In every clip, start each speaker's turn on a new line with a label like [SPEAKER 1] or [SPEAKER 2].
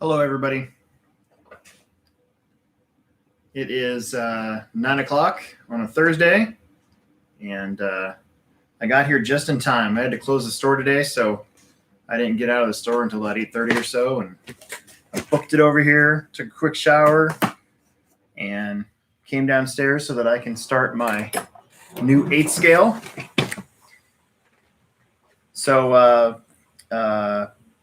[SPEAKER 1] Hello, everybody. It is 9 o'clock on a Thursday, and I got here just in time. I had to close the store today, so I didn't get out of the store until about 8:30 or so, and I booked it over here, took a quick shower, and came downstairs so that I can start my new 8 scale. So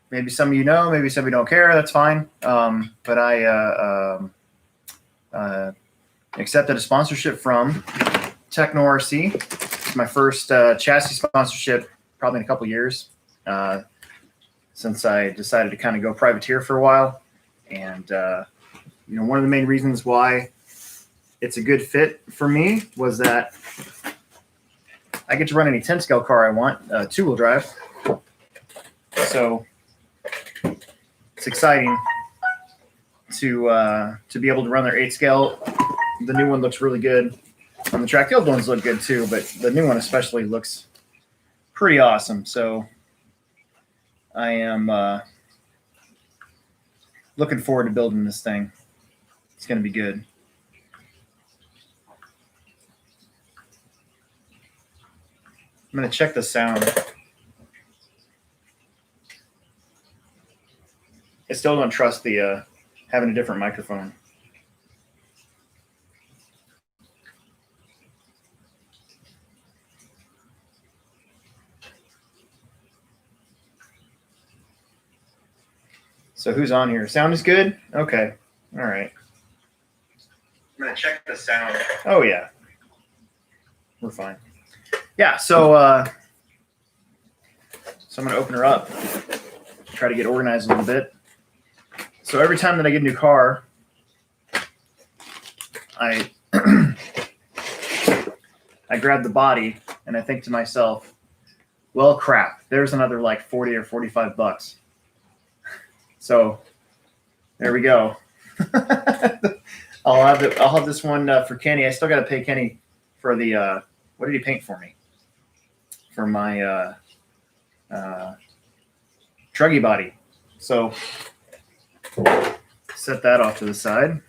[SPEAKER 1] maybe some of you know, maybe some of you don't care. That's fine. But I accepted a sponsorship from Tekno RC. It's my first chassis sponsorship probably in a couple years since I decided to kind of go privateer for a while. And one of the main reasons why it's a good fit for me was that I get to run any 10 scale car I want, 2-wheel drive. So it's exciting to be able to run their 8 scale. The new one looks really good on the track. The old ones look good too, but the new one especially looks pretty awesome. So I am looking forward to building this thing. It's going to be good. I'm going to check the sound. I still don't trust the having a different microphone. So who's on here? Sound is good? Okay. All right. I'm going to check the sound. Oh, yeah. We're fine. Yeah, so I'm going to open her up, try to get organized a little bit. So every time that I get a new car, I I grab the body and I think to myself, well, crap, there's another like 40 or 45 bucks. So there we go. I'll have this one for Kenny. I still got to pay Kenny for the what did he paint for me? For my truggy body. So set that off to the side.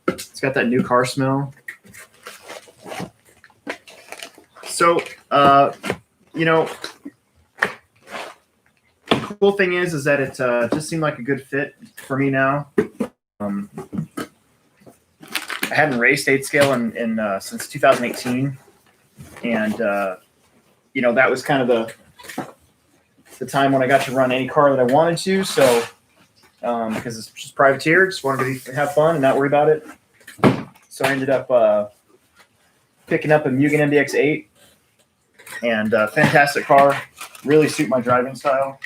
[SPEAKER 1] It's got that new car smell. So, the cool thing is that it just seemed like a good fit for me now. I hadn't raced 8 scale in since 2018, and that was kind of the time when I got to run any car that I wanted to. So because it's just privateer, just wanted to have fun and not worry about it. So I ended up picking up a Mugen MDX-8, and fantastic car, really suit my driving style.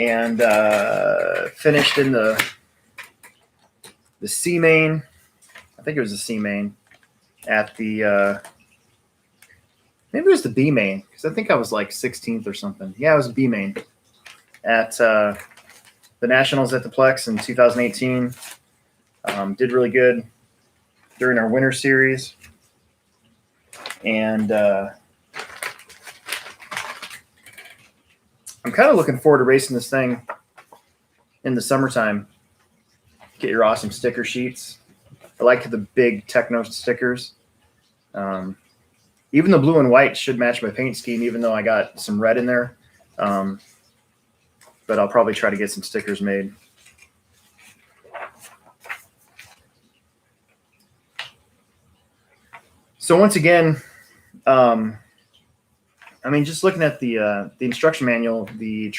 [SPEAKER 1] And finished in the C main. I think it was the C main at the maybe it was the B main, because I think I was like 16th or something. Yeah, it was B main at the Nationals at the Plex in 2018. Did really good during our winter series, and I'm kind of looking forward to racing this thing in the summertime. Get your awesome sticker sheets. I like the big Tekno stickers. Even the blue and white should match my paint scheme, even though I got some red in there. But I'll probably try to get some stickers made. So once again, just looking at the instruction manual, the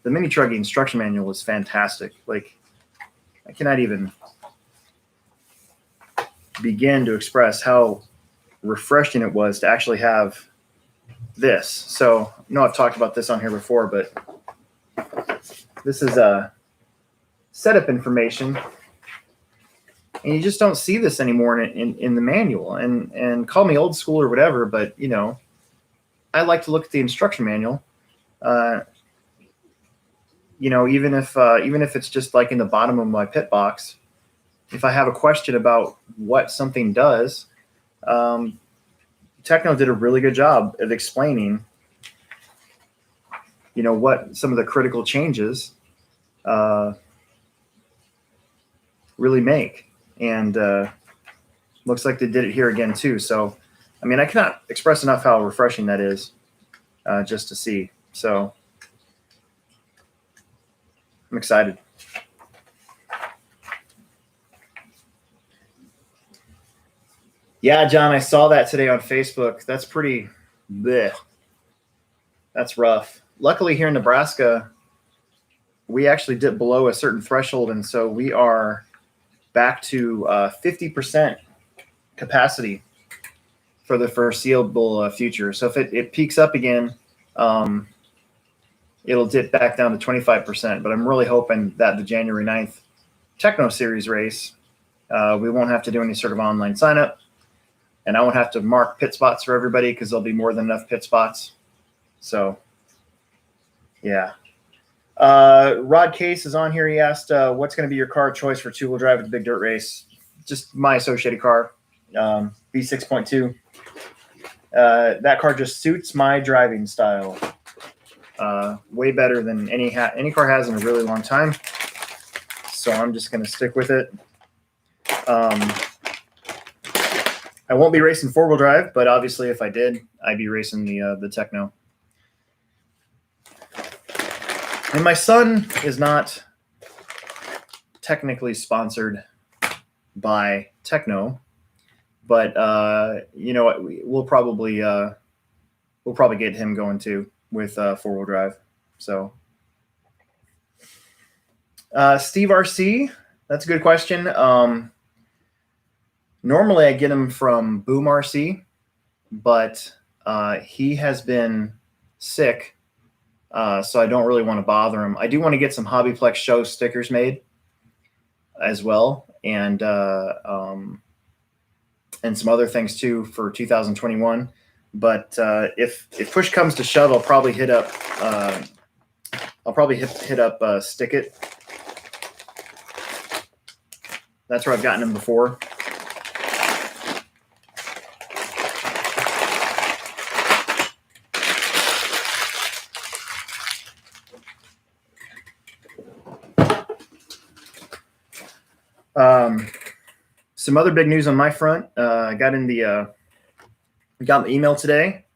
[SPEAKER 1] mini truggy instruction manual is fantastic. Like, I cannot even begin to express how refreshing it was to actually have this. So I know I've talked about this on here before, but this is setup information, and you just don't see this anymore in the manual. And call me old school or whatever, but I like to look at the instruction manual. Even if it's just like in the bottom of my pit box, if I have a question about what something does, Tekno did a really good job of explaining, what some of the critical changes really make. And looks like they did it here again too. So, I mean, I cannot express enough how refreshing that is just to see. So I'm excited. Yeah, John, I saw that today on Facebook. That's pretty bleh. That's rough. Luckily here in Nebraska, we actually dipped below a certain threshold, and so we are back to 50% capacity for the foreseeable future. So if it peaks up again, it'll dip back down to 25%. But I'm really hoping that the January 9th Tekno Series race, we won't have to do any sort of online sign up, and I won't have to mark pit spots for everybody because there'll be more than enough pit spots. So, yeah. Rod Case is on here. He asked, what's going to be your car choice for two-wheel drive at the big dirt race? Just my associated car, V6.2. That car just suits my driving style way better than any car has in a really long time. So I'm just going to stick with it. I won't be racing four-wheel drive, but obviously if I did, I'd be racing the Tekno. And my son is not technically sponsored by Tekno, but we'll probably get him going too with four-wheel drive. So, Steve RC, that's a good question. Normally I get him from Boom RC, but he has been sick. So I don't really want to bother him. I do want to get some HobbyPlex show stickers made as well, and some other things too for 2021. But if push comes to shove, I'll probably hit up Stick It. That's where I've gotten him before. Some other big news on my front. I got the email today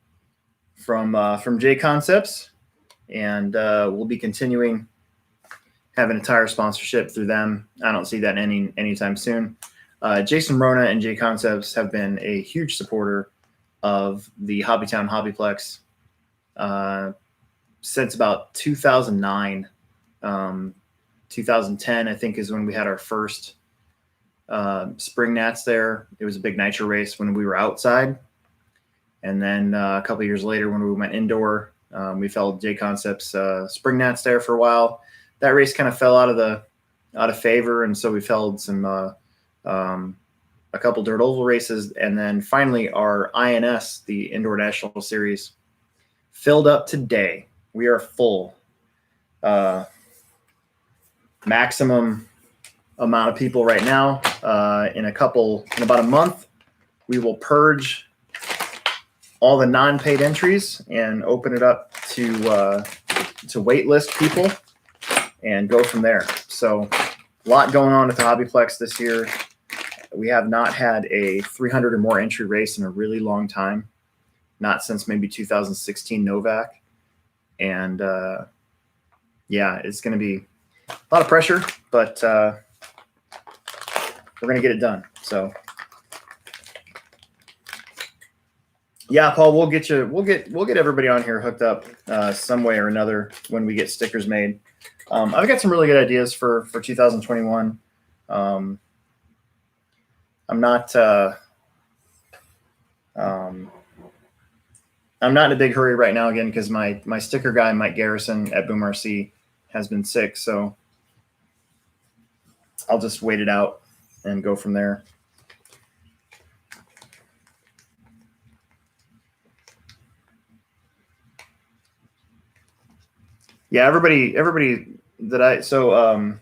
[SPEAKER 1] from J Concepts, and we'll be continuing having a tire sponsorship through them. I don't see that anytime soon. Jason Rona and J Concepts have been a huge supporter of the Hobbytown HobbyPlex since about 2009. 2010, I think, is when we had our first spring nats there. It was a big nitro race when we were outside. And then a couple of years later, when we went indoor, we felt J Concepts spring nats there for a while. That race kind of fell out of favor, and so we held some a couple dirt oval races, and then finally our INS, the Indoor National Series, filled up today. We are full. Maximum amount of people right now. In about a month, we will purge all the non-paid entries and open it up to wait list people and go from there. So a lot going on at the HobbyPlex this year. We have not had a 300 or more entry race in a really long time, not since maybe 2016 Novak. And yeah, it's going to be a lot of pressure, but we're going to get it done. So yeah, Paul, we'll get everybody on here hooked up some way or another when we get stickers made. I've got some really good ideas for 2021. I'm not in a big hurry right now, again, because my sticker guy, Mike Garrison at Boom RC, has been sick, so I'll just wait it out and go from there. Yeah, everybody that Listcom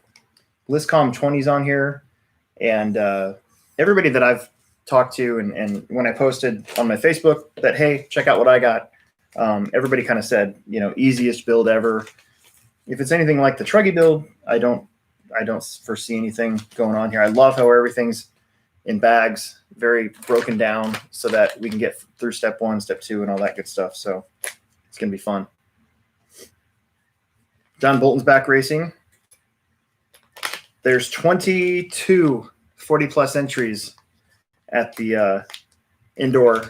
[SPEAKER 1] 20's on here, and everybody that I've talked to, and when I posted on my Facebook that, hey, check out what I got, everybody kind of said, easiest build ever. If it's anything like the Truggy build, I don't foresee anything going on here. I love how everything's in bags, very broken down, so that we can get through step 1, step 2, and all that good stuff. So it's gonna be fun. John Bolton's back racing. There's 22 40+ entries at the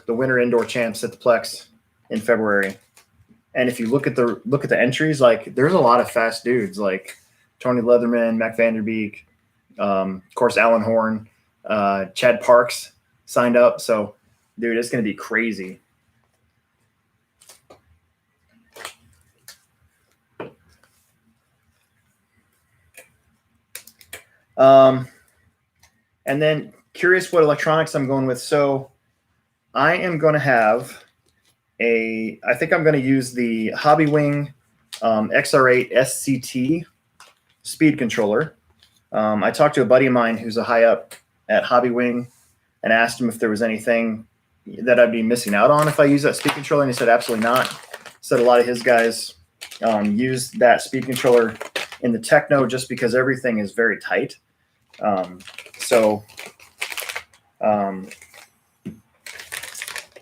[SPEAKER 1] winter indoor champs at the Plex in February. And if you look at the entries, like there's a lot of fast dudes like Tony Leatherman, Mac Vanderbeek, of course Alan Horn, Chad Parks signed up. So, dude, it's gonna be crazy. And then curious what electronics I'm going with. So I am going to have I think I'm going to use the HobbyWing XR8 SCT speed controller. I talked to a buddy of mine who's a high up at HobbyWing and asked him if there was anything that I'd be missing out on if I use that speed controller, and he said absolutely not. He said a lot of his guys use that speed controller in the Tekno just because everything is very tight.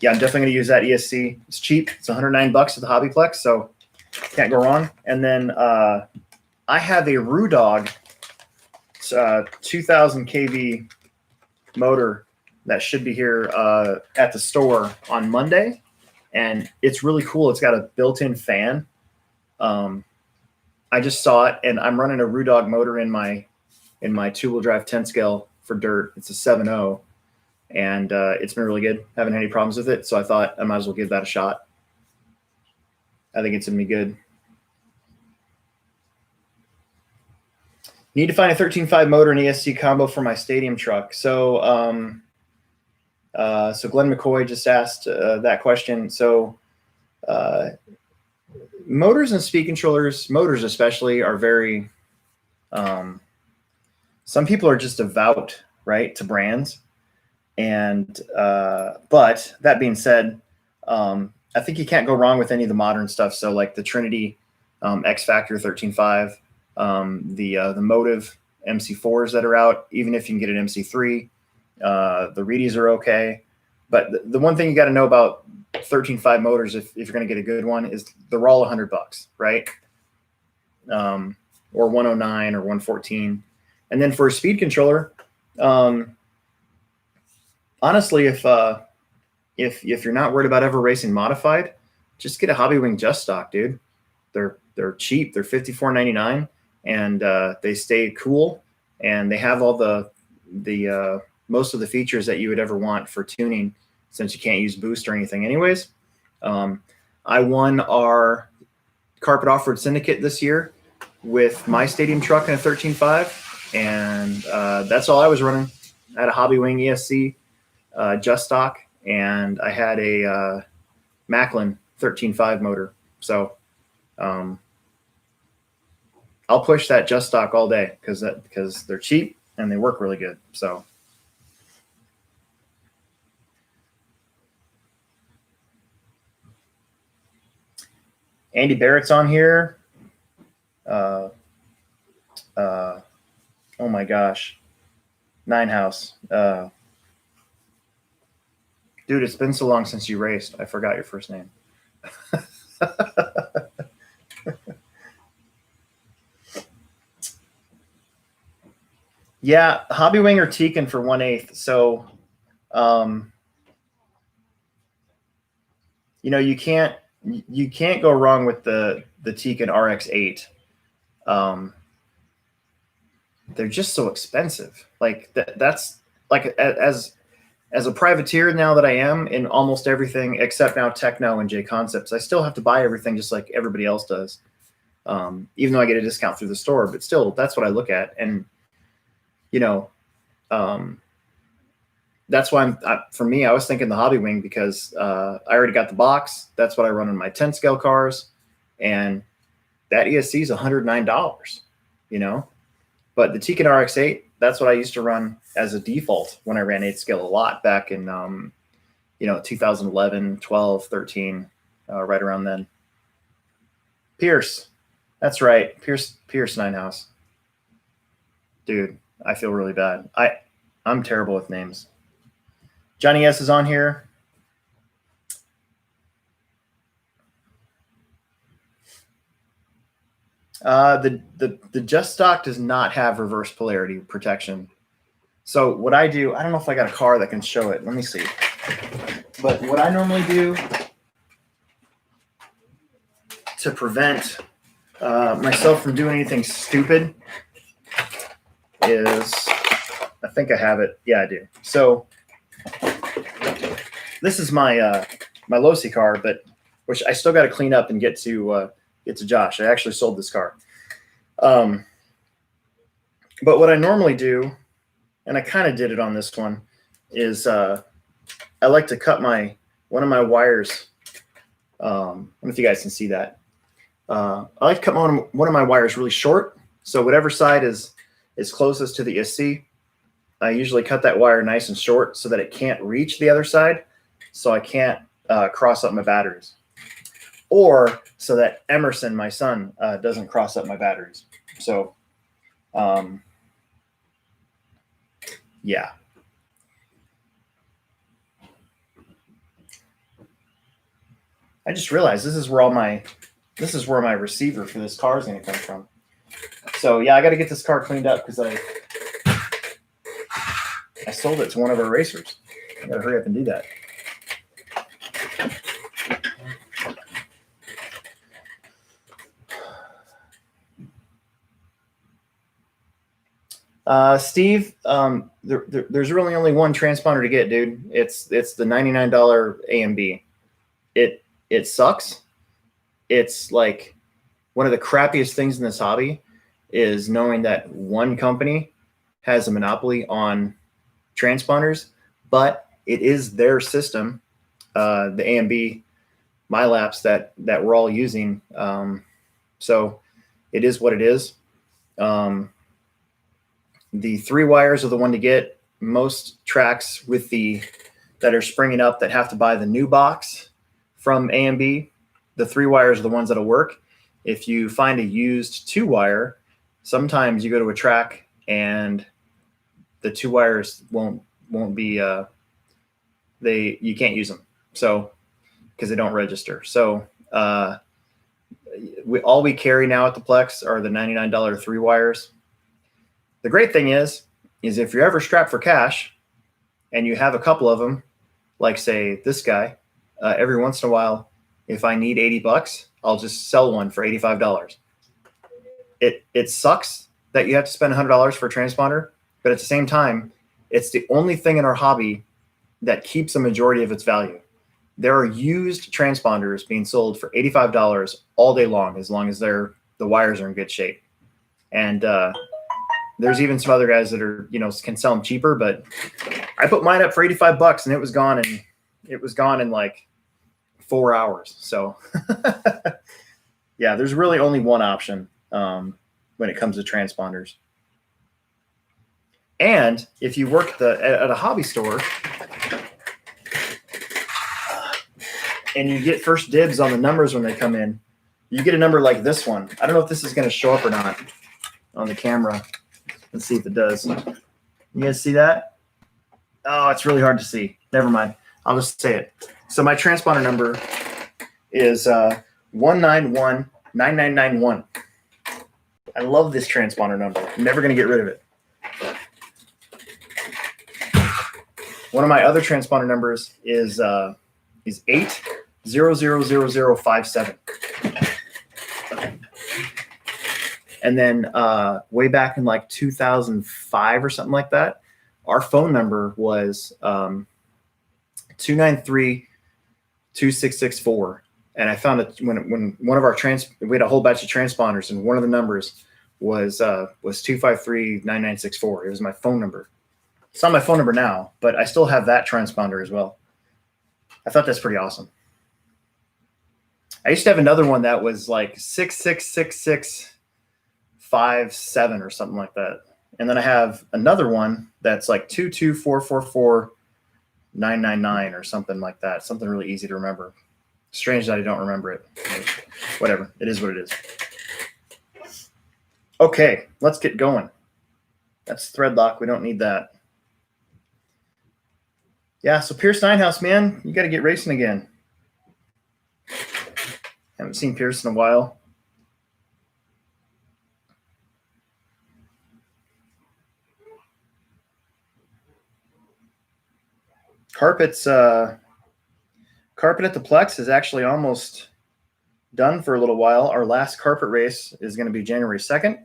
[SPEAKER 1] Yeah, I'm definitely going to use that ESC. It's cheap. It's $109 at the HobbyPlex, so can't go wrong. And then I have a Rudog 2000 kV motor that should be here at the store on Monday, and it's really cool. It's got a built-in fan. I just saw it, and I'm running a Rudog motor in my 2-wheel drive 10 scale for dirt. It's a 7.0, and it's been really good. Haven't had any problems with it, so I thought I might as well give that a shot. I think it's gonna be good. Need to find a 13.5 motor and ESC combo for my stadium truck. So, so Glenn McCoy just asked that question. So, motors and speed controllers, motors especially, are very. Some people are just devout, right, to brands, and but that being said, I think you can't go wrong with any of the modern stuff. So, like the Trinity X Factor 13.5. The Motive MC4s that are out, even if you can get an MC3, the Reedies are okay. But the one thing you got to know about 13.5 motors, if you're going to get a good one, is they're all $100, right? Or 109 or 114. And then for a speed controller, honestly, if you're not worried about ever racing modified, just get a HobbyWing Just Stock, dude. They're cheap. They're $54.99. And they stay cool, and they have all the most of the features that you would ever want for tuning, since you can't use boost or anything anyways. I won our Carpet Off-Road Syndicate this year with my stadium truck and a 13.5, and that's all I was running. I had a HobbyWing ESC Just Stock, and I had a Macklin 13.5 motor. So I'll push that Just Stock all day because they're cheap and they work really good. So Andy Barrett's on here. Oh my gosh, Nine House. Dude, it's been so long since you raced. I forgot your first name. Yeah, HobbyWing or Tekin for 1/8. So, you can't go wrong with the Tekin RX8. They're just so expensive. Like that's like as a privateer now that I am in almost everything except now Tekno and J Concepts, I still have to buy everything just like everybody else does. Even though I get a discount through the store, but still, that's what I look at. And that's why for me, I was thinking the HobbyWing because I already got the box. That's what I run in my 10 scale cars, and that ESC is $109. But the Tekno RX8, that's what I used to run as a default when I ran 8 scale a lot back in 2011, 12, 13, right around then. Pierce, that's right, Pierce Ninehouse. Dude, I feel really bad. I'm terrible with names. Johnny S is on here. The Just Stock does not have reverse polarity protection. So what I do, I don't know if I got a car that can show it. Let me see. But what I normally do to prevent myself from doing anything stupid is, I think I have it. Yeah, I do. So this is my my Losi car, but which I still got to clean up and get to Josh. I actually sold this car. But what I normally do, and I kind of did it on this one, is I like to cut one of my wires. I don't know if you guys can see that. I like to cut one of my wires really short. So whatever side is closest to the ISC, I usually cut that wire nice and short so that it can't reach the other side. So I can't cross up my batteries. Or so that Emerson, my son, doesn't cross up my batteries. So, yeah. I just realized this is where my receiver for this car is going to come from. So yeah, I got to get this car cleaned up because I sold it to one of our racers. I got to hurry up and do that. Steve, there's really only one transponder to get, dude. It's the $99 AMB. It sucks. It's like one of the crappiest things in this hobby is knowing that one company has a monopoly on transponders, but it is their system, the AMB MyLaps that we're all using. So it is what it is. The 3 wires are the one to get. Most tracks that are springing up that have to buy the new box from AMB, the 3 wires are the ones that'll work. If you find a used 2 wire, sometimes you go to a track and the 2 wires won't be you can't use them. So because they don't register. So all we carry now at the Plex are the $99 3 wires. The great thing is if you're ever strapped for cash and you have a couple of them, like say this guy, every once in a while, if I need $80, I'll just sell one for $85. It sucks that you have to spend $100 for a transponder, but at the same time, it's the only thing in our hobby that keeps a majority of its value. There are used transponders being sold for $85 all day long as the wires are in good shape. And there's even some other guys that are, can sell them cheaper, but I put mine up for $85 and it was gone in like 4 hours. So yeah, there's really only one option when it comes to transponders. And if you work at a hobby store and you get first dibs on the numbers when they come in, you get a number like this one. I don't know if this is going to show up or not on the camera. Let's see if it does. You guys see that? Oh, it's really hard to see. Never mind. I'll just say it. So my transponder number is 1919991. I love this transponder number. I'm never going to get rid of it. One of my other transponder numbers is 8000057. And then way back in like 2005 or something like that, our phone number was 293-2664. And I found that when one of our we had a whole batch of transponders, and one of the numbers was 253-9964. It was my phone number. It's not my phone number now, but I still have that transponder as well. I thought that's pretty awesome. I used to have another one that was like 66655 5.7 or something like that. And then I have another one that's like 22444,999 or something like that. Something really easy to remember. Strange that I don't remember it. Whatever. It is what it is. Okay, let's get going. That's thread lock. We don't need that. Yeah, so Pierce Ninehouse, man, you got to get racing again. Haven't seen Pierce in a while. Carpet at the Plex is actually almost done for a little while. Our last carpet race is going to be January 2nd.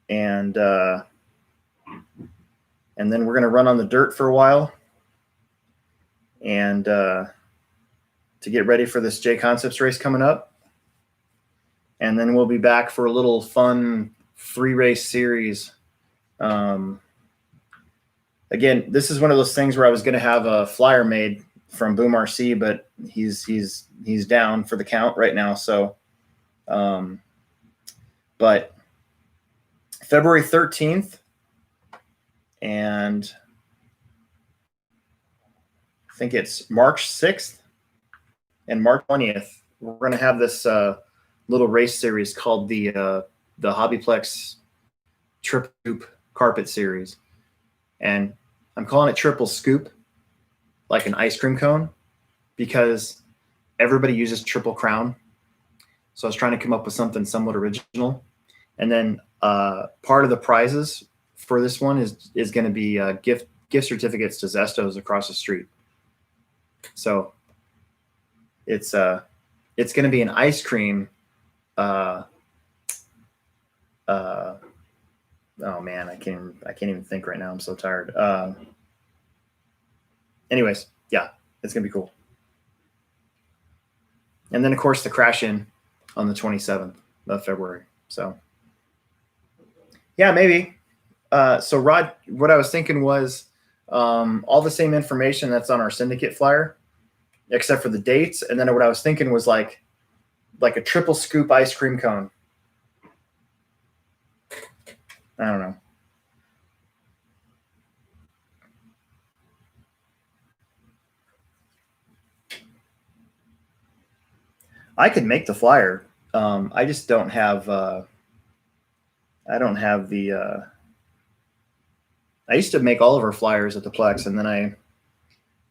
[SPEAKER 1] And then we're going to run on the dirt for a while. And to get ready for this J Concepts race coming up. And then we'll be back for a little fun 3-race series. Again, this is one of those things where I was going to have a flyer made from Boom RC, but he's down for the count right now. So, but February 13th and I think it's March 6th and March 20th, we're going to have this little race series called the HobbyPlex Triple Scoop Carpet Series. And I'm calling it Triple Scoop, like an ice cream cone, because everybody uses Triple Crown. So I was trying to come up with something somewhat original. And then part of the prizes for this one is going to be gift certificates to Zestos across the street. So it's going to be an ice cream. Oh man, I can't even think right now. I'm so tired. Anyways, yeah, it's gonna be cool. And then of course the crash in on the 27th of February. So yeah, maybe. So Rod, what I was thinking was all the same information that's on our syndicate flyer, except for the dates. And then what I was thinking was like a triple scoop ice cream cone. I don't know. I could make the flyer. I just don't have. I don't have the. I used to make all of our flyers at the Plex, and then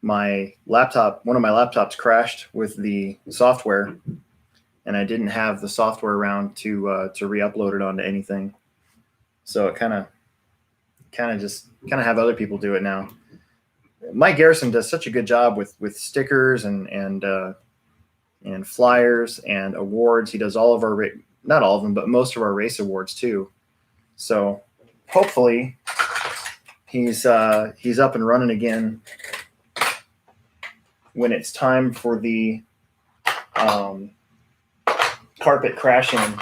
[SPEAKER 1] one of my laptops crashed with the software, and I didn't have the software around to re-upload it onto anything. So it kind of have other people do it now. Mike Garrison does such a good job with stickers and flyers and awards. He does all of our, not all of them, but most of our race awards too. So hopefully he's up and running again when it's time for the carpet crash in.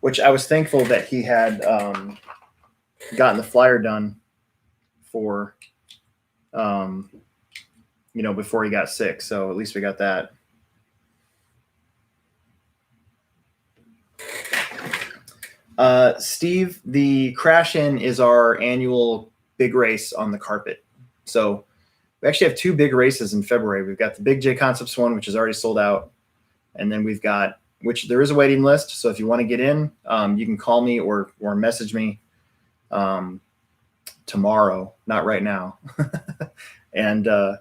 [SPEAKER 1] Which I was thankful that he had gotten the flyer done for, before he got sick. So at least we got that. Steve, the crash in is our annual big race on the carpet. So we actually have 2 big races in February. We've got the big J Concepts one, which is already sold out. And then we've got, which there is a waiting list. So if you want to get in, you can call me or message me tomorrow, not right now. And I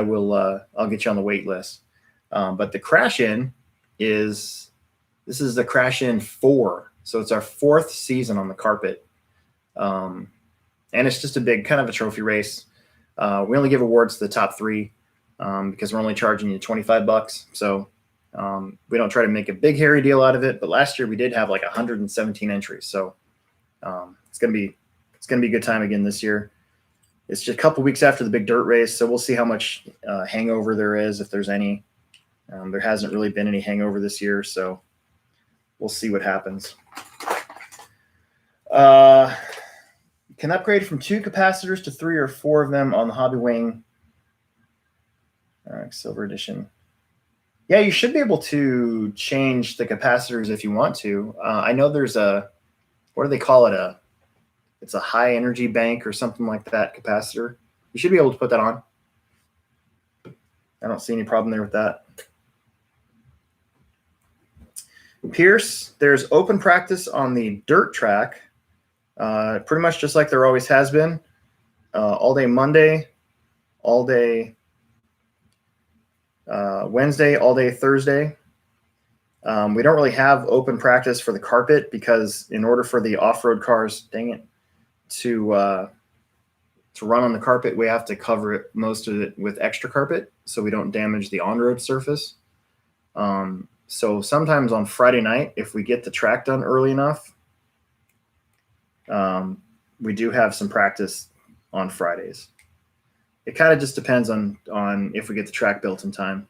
[SPEAKER 1] will, I'll get you on the wait list. But the crash in this is the crash in 4. So it's our 4th season on the carpet. And it's just a big kind of a trophy race. We only give awards to the top 3 because we're only charging you $25. So we don't try to make a big hairy deal out of it, but last year we did have like 117 entries. So it's gonna be a good time again this year. It's just a couple weeks after the big dirt race, so we'll see how much hangover there is, if there's any. There hasn't really been any hangover this year, so we'll see what happens. Can upgrade from 2 capacitors to 3 or 4 of them on the Hobby Wing. Silver edition. Yeah, you should be able to change the capacitors if you want to. I know there's a, what do they call it? It's a high energy bank or something like that capacitor. You should be able to put that on. I don't see any problem there with that. Pierce, there's open practice on the dirt track, pretty much just like there always has been. All day Monday, all day Wednesday, all day Thursday. We don't really have open practice for the carpet because in order for the off-road cars, dang it, to run on the carpet, we have to cover it, most of it, with extra carpet so we don't damage the on-road surface. So sometimes on Friday night, if we get the track done early enough, we do have some practice on Fridays. It kind of just depends on if we get the track built in time.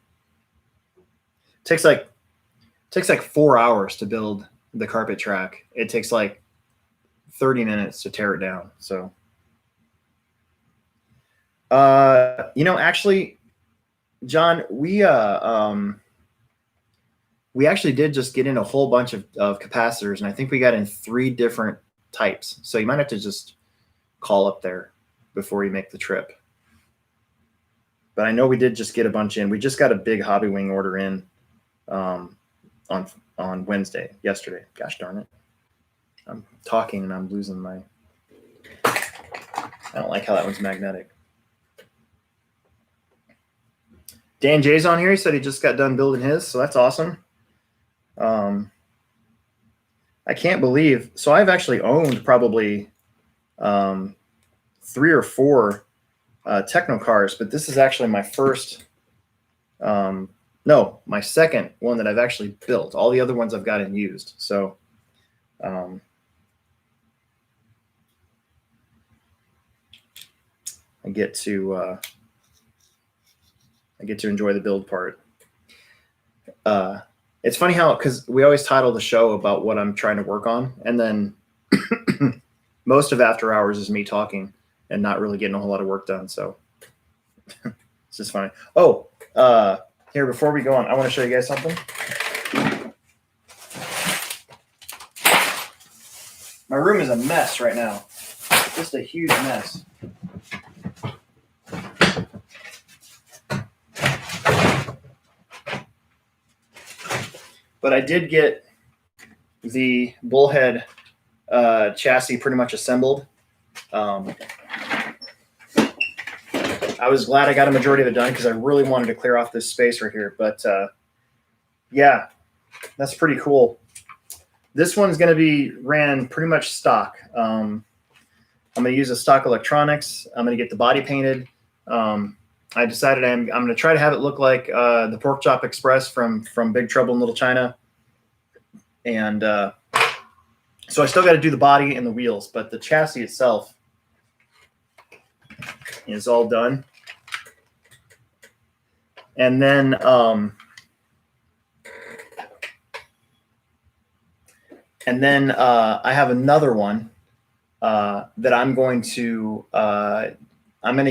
[SPEAKER 1] It takes like 4 hours to build the carpet track. It takes like 30 minutes to tear it down. So, actually, John, we actually did just get in a whole bunch of capacitors, and I think we got in 3 different types. So you might have to just call up there before you make the trip. But I know we did just get a bunch in. We just got a big Hobby Wing order in on Wednesday, yesterday. Gosh darn it. I'm talking and I'm losing my... I don't like how that one's magnetic. Dan J's on here. He said he just got done building his, so that's awesome. I can't believe... So I've actually owned probably 3 or 4 Tekno cars, but this is actually my first... no, my second one that I've actually built. All the other ones I've got in used. So... I get to enjoy the build part. It's funny how, because we always title the show about what I'm trying to work on, and then most of After Hours is me talking and not really getting a whole lot of work done. So it's just funny. Oh, here, before we go on, I want to show you guys something. My room is a mess right now. Just a huge mess. But I did get the Bullhead chassis pretty much assembled. I was glad I got a majority of it done because I really wanted to clear off this space right here. But yeah, that's pretty cool. This one's going to be ran pretty much stock. I'm going to use a stock electronics. I'm going to get the body painted. I decided I'm going to try to have it look like the Pork Chop Express from Big Trouble in Little China. And so I still got to do the body and the wheels, but the chassis itself is all done. And then I have another one that I'm going to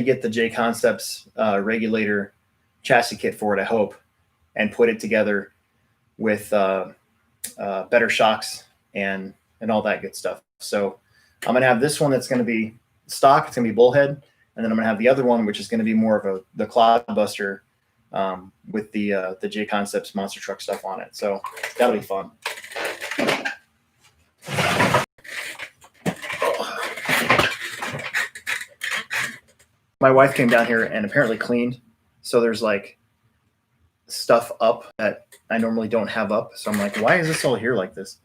[SPEAKER 1] get the J Concepts regulator chassis kit for it, I hope, and put it together with better shocks and all that good stuff. So I'm going to have this one that's going to be stock. It's going to be Bullhead. And then I'm going to have the other one, which is going to be more of the Clodbuster with the J Concepts monster truck stuff on it. So that'll be fun. My wife came down here and apparently cleaned. So there's like stuff up that I normally don't have up. So I'm like, why is this all here like this?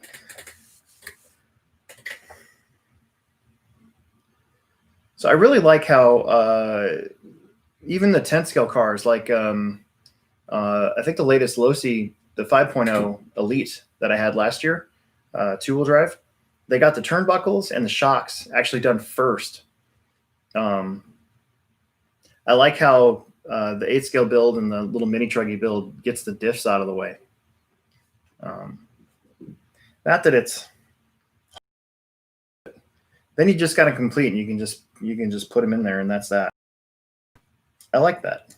[SPEAKER 1] So I really like how even the 10 scale cars, like I think the latest Losi, the 5.0 Elite that I had last year, 2-wheel drive, they got the turnbuckles and the shocks actually done first. I like how the 8 scale build and the little mini truggy build gets the diffs out of the way. Not that it's, then you just got to complete and you can just put them in there and that's that. I like that.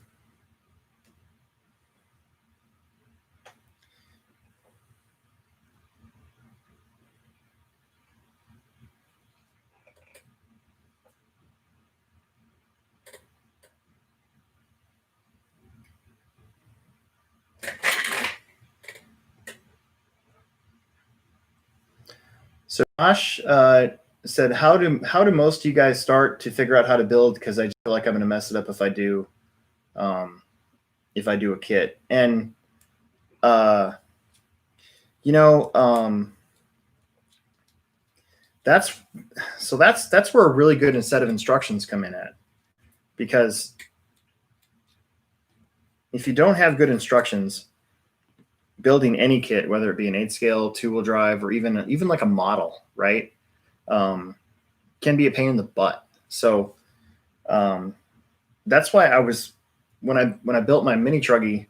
[SPEAKER 1] So Josh said, how do most of you guys start to figure out how to build? Because I just feel like I'm going to mess it up if I do a kit. And you know, that's where a really good set of instructions come in at, because if you don't have good instructions, building any kit, whether it be an 8-scale, 2-wheel drive, or even like a model, right, can be a pain in the butt. So that's why I was, when I built my mini truggy,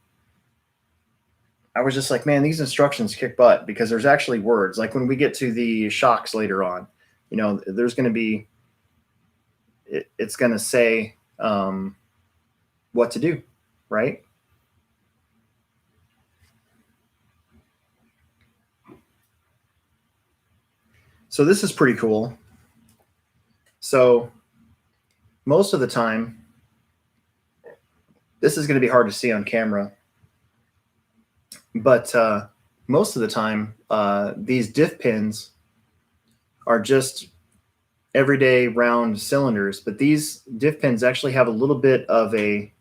[SPEAKER 1] I was just like, man, these instructions kick butt, because there's actually words. Like when we get to the shocks later on, you know, there's going to be, it's going to say what to do, right? So this is pretty cool. So most of the time, this is going to be hard to see on camera, but most of the time, these diff pins are just everyday round cylinders, but these diff pins actually have a little bit of a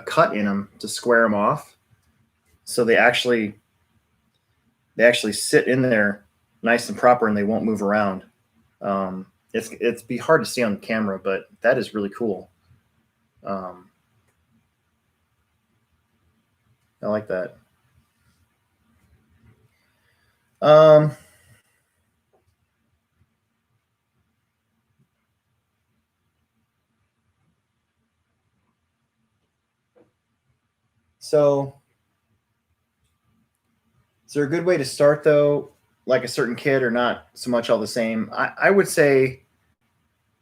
[SPEAKER 1] cut in them to square them off. So they actually sit in there nice and proper, and they won't move around. It's be hard to see on the camera, but that is really cool. I like that. So is there a good way to start, though, like a certain kit, or not so much all the same? I would say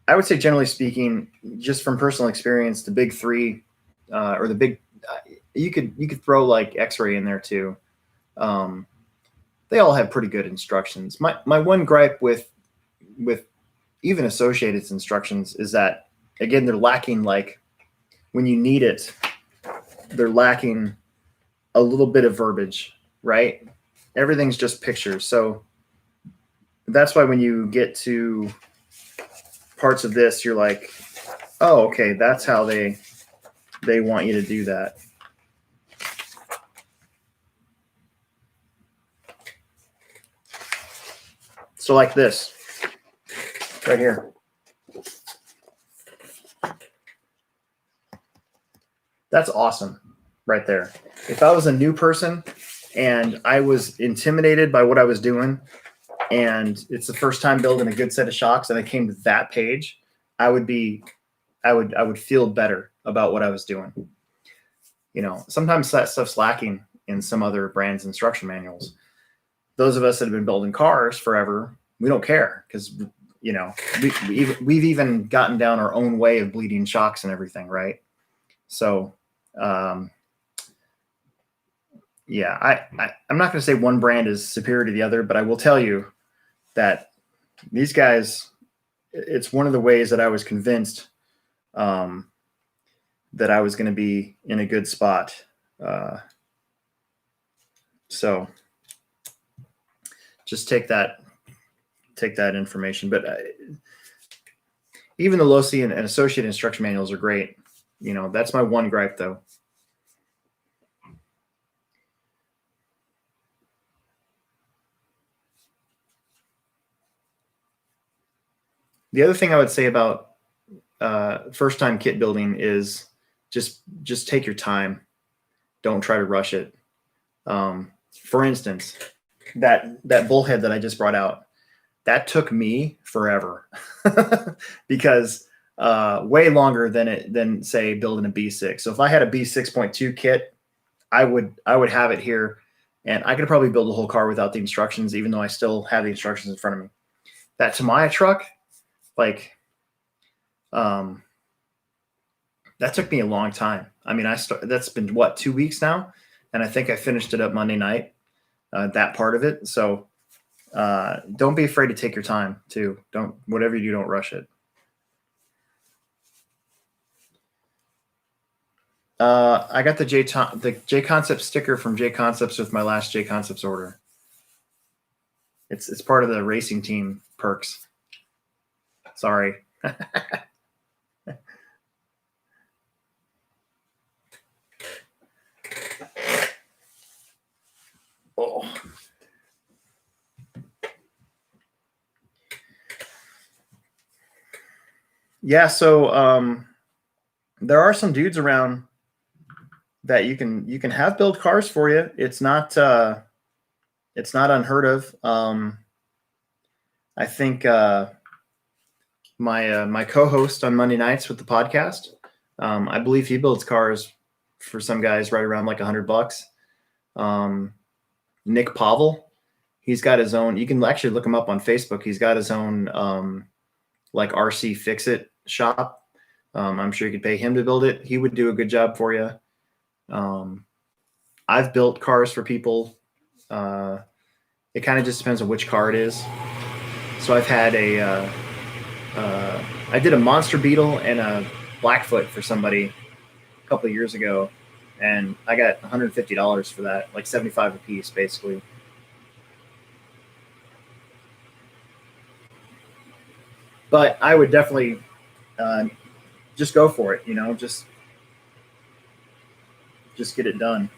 [SPEAKER 1] generally speaking, just from personal experience, the big three, or the big, you could throw like X-ray in there too. They all have pretty good instructions. My one gripe with even Associated's instructions is that, again, they're lacking, like when you need it, they're lacking a little bit of verbiage, right? Everything's just pictures. So that's why when you get to parts of this, you're like, oh, okay, that's how they want you to do that. So like this right here. That's awesome right there. If I was a new person and I was intimidated by what I was doing, and it's the first time building a good set of shocks, and I came to that page, I would feel better about what I was doing. You know, sometimes that stuff's lacking in some other brands' instruction manuals. Those of us that have been building cars forever, we don't care, because, you know, we've even gotten down our own way of bleeding shocks and everything, right? So yeah, I'm not going to say one brand is superior to the other, but I will tell you that these guys, it's one of the ways that I was convinced that I was going to be in a good spot. So just take that information. But even the LOSI and Associated instruction manuals are great. You know, that's my one gripe, though. The other thing I would say about first-time kit building is just take your time. Don't try to rush it. For instance, that bullhead that I just brought out, that took me forever because way longer than say building a B6. So if I had a B6.2 kit, I would have it here, and I could probably build a whole car without the instructions, even though I still have the instructions in front of me. That Tamiya truck, like, that took me a long time. I mean, that's been what, 2 weeks now, and I think I finished it up Monday night, that part of it. So don't be afraid to take your time too. Whatever you do, don't rush it. I got the J Concept sticker from J Concepts with my last J Concepts order. It's part of the racing team perks. Sorry. Oh. Yeah, so there are some dudes around that you can have build cars for you. It's not unheard of. I think my co-host on Monday nights with the podcast, I believe he builds cars for some guys right around like $100. Nick Pavel, he's got his own. You can actually look him up on Facebook. He's got his own like RC Fix It shop. I'm sure you could pay him to build it. He would do a good job for you. I've built cars for people. It kind of just depends on which car it is. So I've had I did a Monster Beetle and a Blackfoot for somebody a couple of years ago, and I got $150 for that, like $75 a piece, basically. But I would definitely just go for it, just get it done.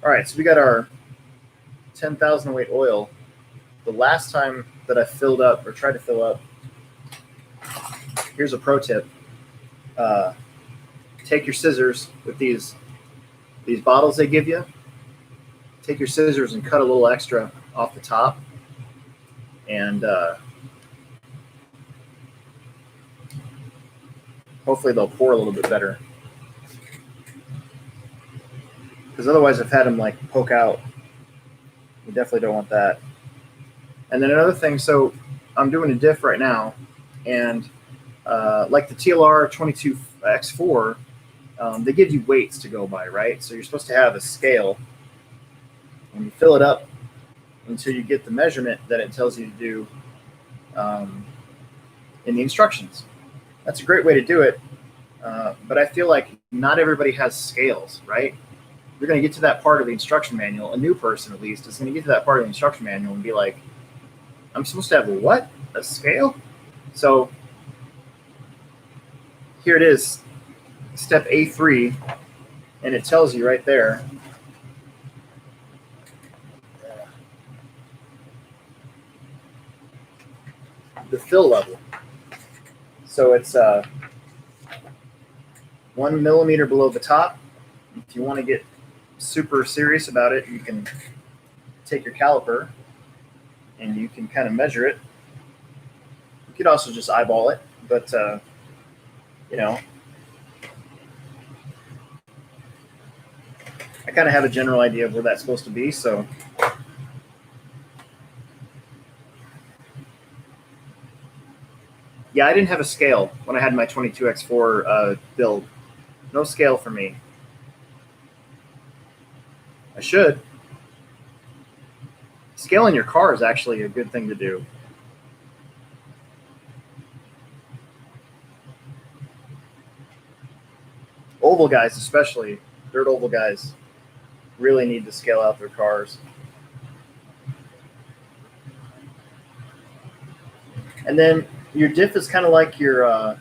[SPEAKER 1] All right, so we got our 10,000 weight oil. The last time that I filled up or tried to fill up, here's a pro tip. Take your scissors with these bottles they give you. Take your scissors and cut a little extra off the top, and hopefully they'll pour a little bit better. Because otherwise I've had them like poke out. You definitely don't want that. And then another thing, so I'm doing a diff right now, and like the TLR 22X4, they give you weights to go by, right? So you're supposed to have a scale, and you fill it up until you get the measurement that it tells you to do in the instructions. That's a great way to do it, but I feel like not everybody has scales, right? You're going to get to that part of the instruction manual, a new person at least, is going to get to that part of the instruction manual and be like, I'm supposed to have a what? A scale? So here it is, step A3, and it tells you right there. The fill level. So it's 1 millimeter below the top. If you want to get super serious about it, you can take your caliper and you can kind of measure it. You could also just eyeball it, but I kind of have a general idea of where that's supposed to be. So yeah, I didn't have a scale when I had my 22X4 build. No scale for me. I should. Scaling your car is actually a good thing to do. Oval guys, especially, dirt oval guys, really need to scale out their cars. And then your diff is kind of like your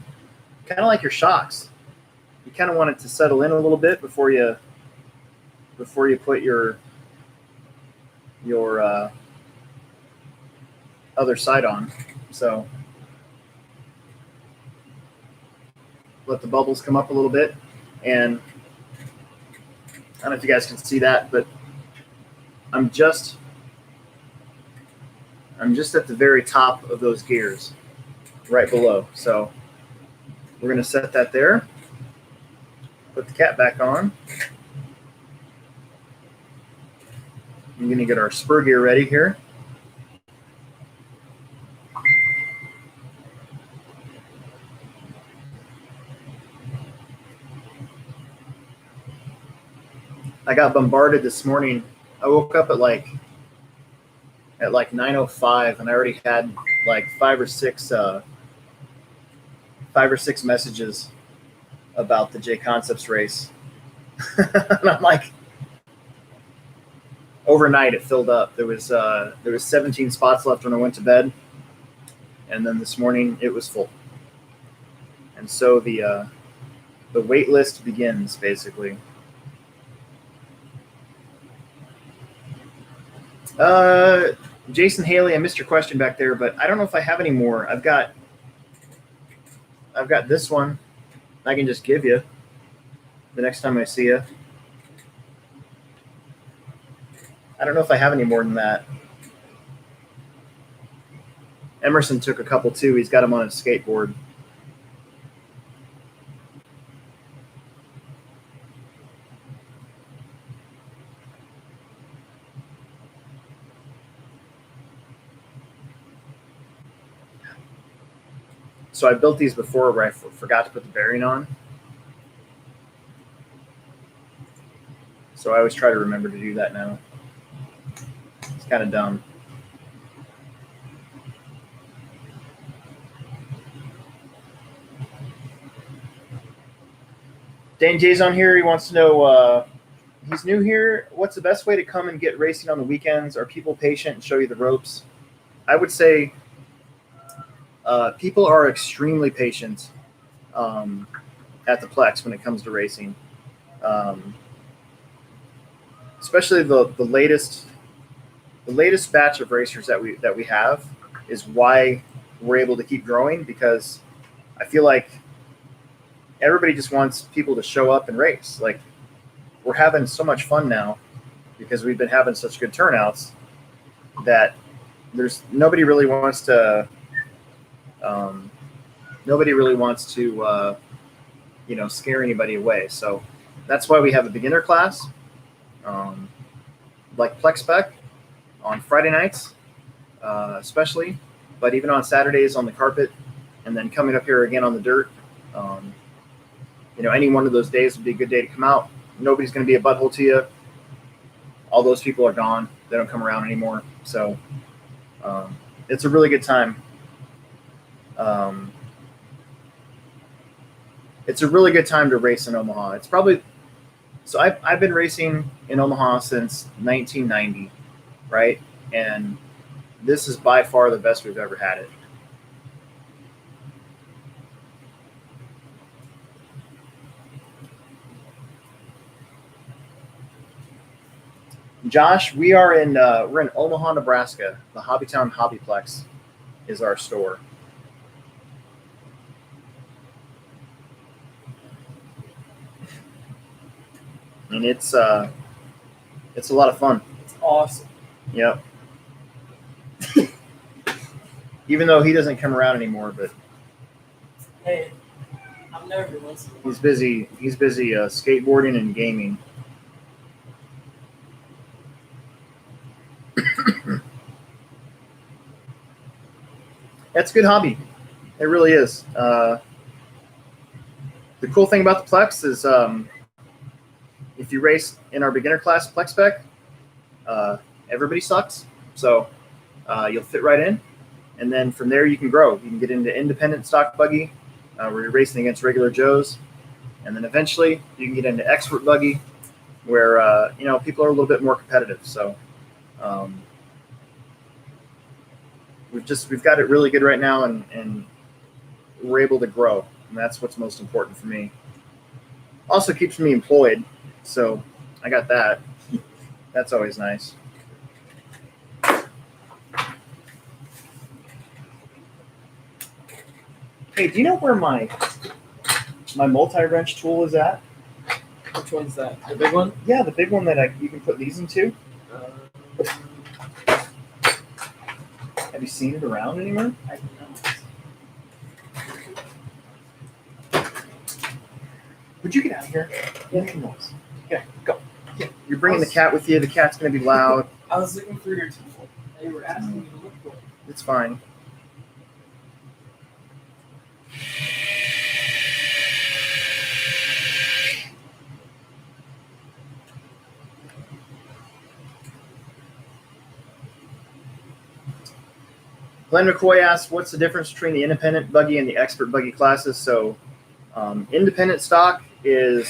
[SPEAKER 1] shocks. You kind of want it to settle in a little bit before you put your other side on. So let the bubbles come up a little bit, and I don't know if you guys can see that, but I'm just at the very top of those gears, right below. So we're going to set that there. Put the cap back on. I'm going to get our spur gear ready here. I got bombarded this morning. I woke up at like at like 9:05, and I already had like five or six messages about the J Concepts race. And I'm like, overnight it filled up. There was 17 spots left when I went to bed, and then this morning it was full. And so the wait list begins basically. Jason Haley, I missed your question back there, but I don't know if I have any more. I've got this one I can just give you the next time I see you. I don't know if I have any more than that. Emerson took a couple too. He's got them on his skateboard. So I built these before where I forgot to put the bearing on. So I always try to remember to do that now. It's kind of dumb. Dane J's on here. He wants to know, he's new here. What's the best way to come and get racing on the weekends? Are people patient and show you the ropes? I would say people are extremely patient at the Plex when it comes to racing. Especially the latest batch of racers that we have is why we're able to keep growing, because I feel like everybody just wants people to show up and race. Like, we're having so much fun now because we've been having such good turnouts that there's nobody really wants to scare anybody away. So that's why we have a beginner class, like Plex Spec on Friday nights, especially, but even on Saturdays on the carpet, and then coming up here again on the dirt. Any one of those days would be a good day to come out. Nobody's going to be a butthole to you. All those people are gone. They don't come around anymore. So it's a really good time. It's a really good time to race in Omaha. It's probably, so I've been racing in Omaha since 1990, right? And this is by far the best we've ever had it. Josh, we're in Omaha, Nebraska. The Hobbytown HobbyPlex is our store. And it's a lot of fun.
[SPEAKER 2] It's awesome.
[SPEAKER 1] Yep. Even though he doesn't come around anymore, but
[SPEAKER 2] hey, I'm there every once in a while.
[SPEAKER 1] He's busy skateboarding and gaming. That's a good hobby. It really is. The cool thing about the Plex is if you race in our beginner class Plex Spec, everybody sucks. So you'll fit right in. And then from there you can grow. You can get into independent stock buggy where you're racing against regular Joes. And then eventually you can get into expert buggy where people are a little bit more competitive. So we've got it really good right now, and we're able to grow, and that's what's most important for me. Also keeps me employed, so I got that. That's always nice. Hey, do you know where my multi-wrench tool is at?
[SPEAKER 2] Which one's that? The big one?
[SPEAKER 1] Yeah, the big one that you can put these into. Have you seen it around anywhere?
[SPEAKER 2] I don't know.
[SPEAKER 1] Would you get out of here? Yeah, make noise. Yeah, go. Yeah, you're bringing the cat with you. The cat's going to be loud.
[SPEAKER 2] I was looking for your tool. You were asking me to look for it.
[SPEAKER 1] It's fine. Glenn McCoy asks, what's the difference between the independent buggy and the expert buggy classes? So independent stock is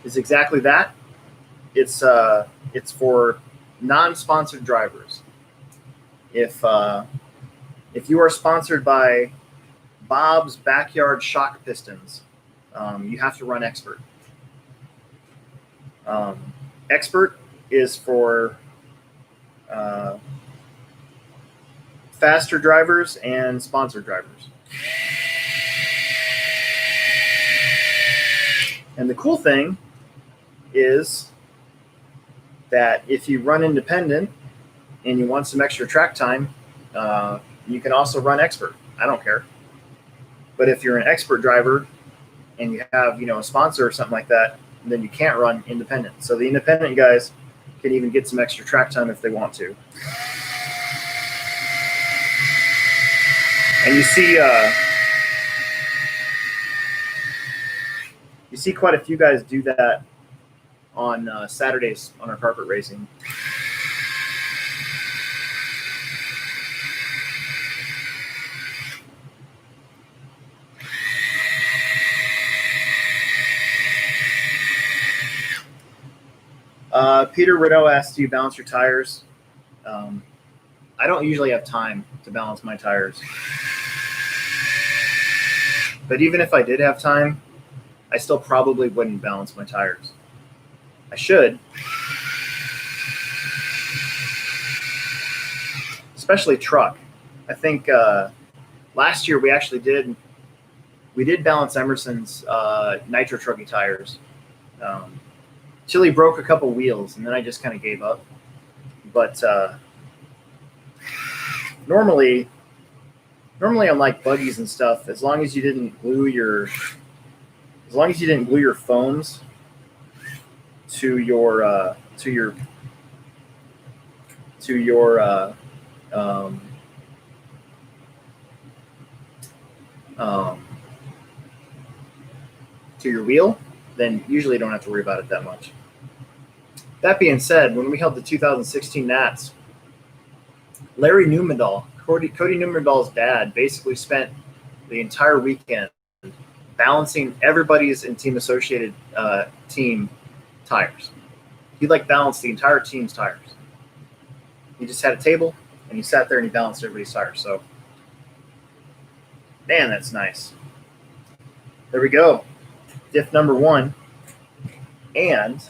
[SPEAKER 1] exactly that. It's for non-sponsored drivers. If you are sponsored by Bob's Backyard Shock Pistons, you have to run expert. Expert is for faster drivers and sponsored drivers. And the cool thing is that if you run independent and you want some extra track time, you can also run expert. I don't care. But if you're an expert driver and you have, a sponsor or something like that, then you can't run independent. So the independent guys can even get some extra track time if they want to. And you see quite a few guys do that on Saturdays on our carpet racing. Peter Rideau asked, do you balance your tires? I don't usually have time to balance my tires. But even if I did have time, I still probably wouldn't balance my tires. I should. Especially truck. I think last year we actually did balance Emerson's nitro trucky tires. Till he broke a couple wheels, and then I just kind of gave up. But normally on like buggies and stuff, as long as you didn't glue your foams to your wheel, then usually you don't have to worry about it that much. That being said, when we held the 2016 Nats, Larry Newmandahl, Cody Newmandahl's dad, basically spent the entire weekend balancing everybody's in Team Associated team tires. He balanced the entire team's tires. He just had a table and he sat there and he balanced everybody's tires. So, man, that's nice. There we go. Diff number 1. And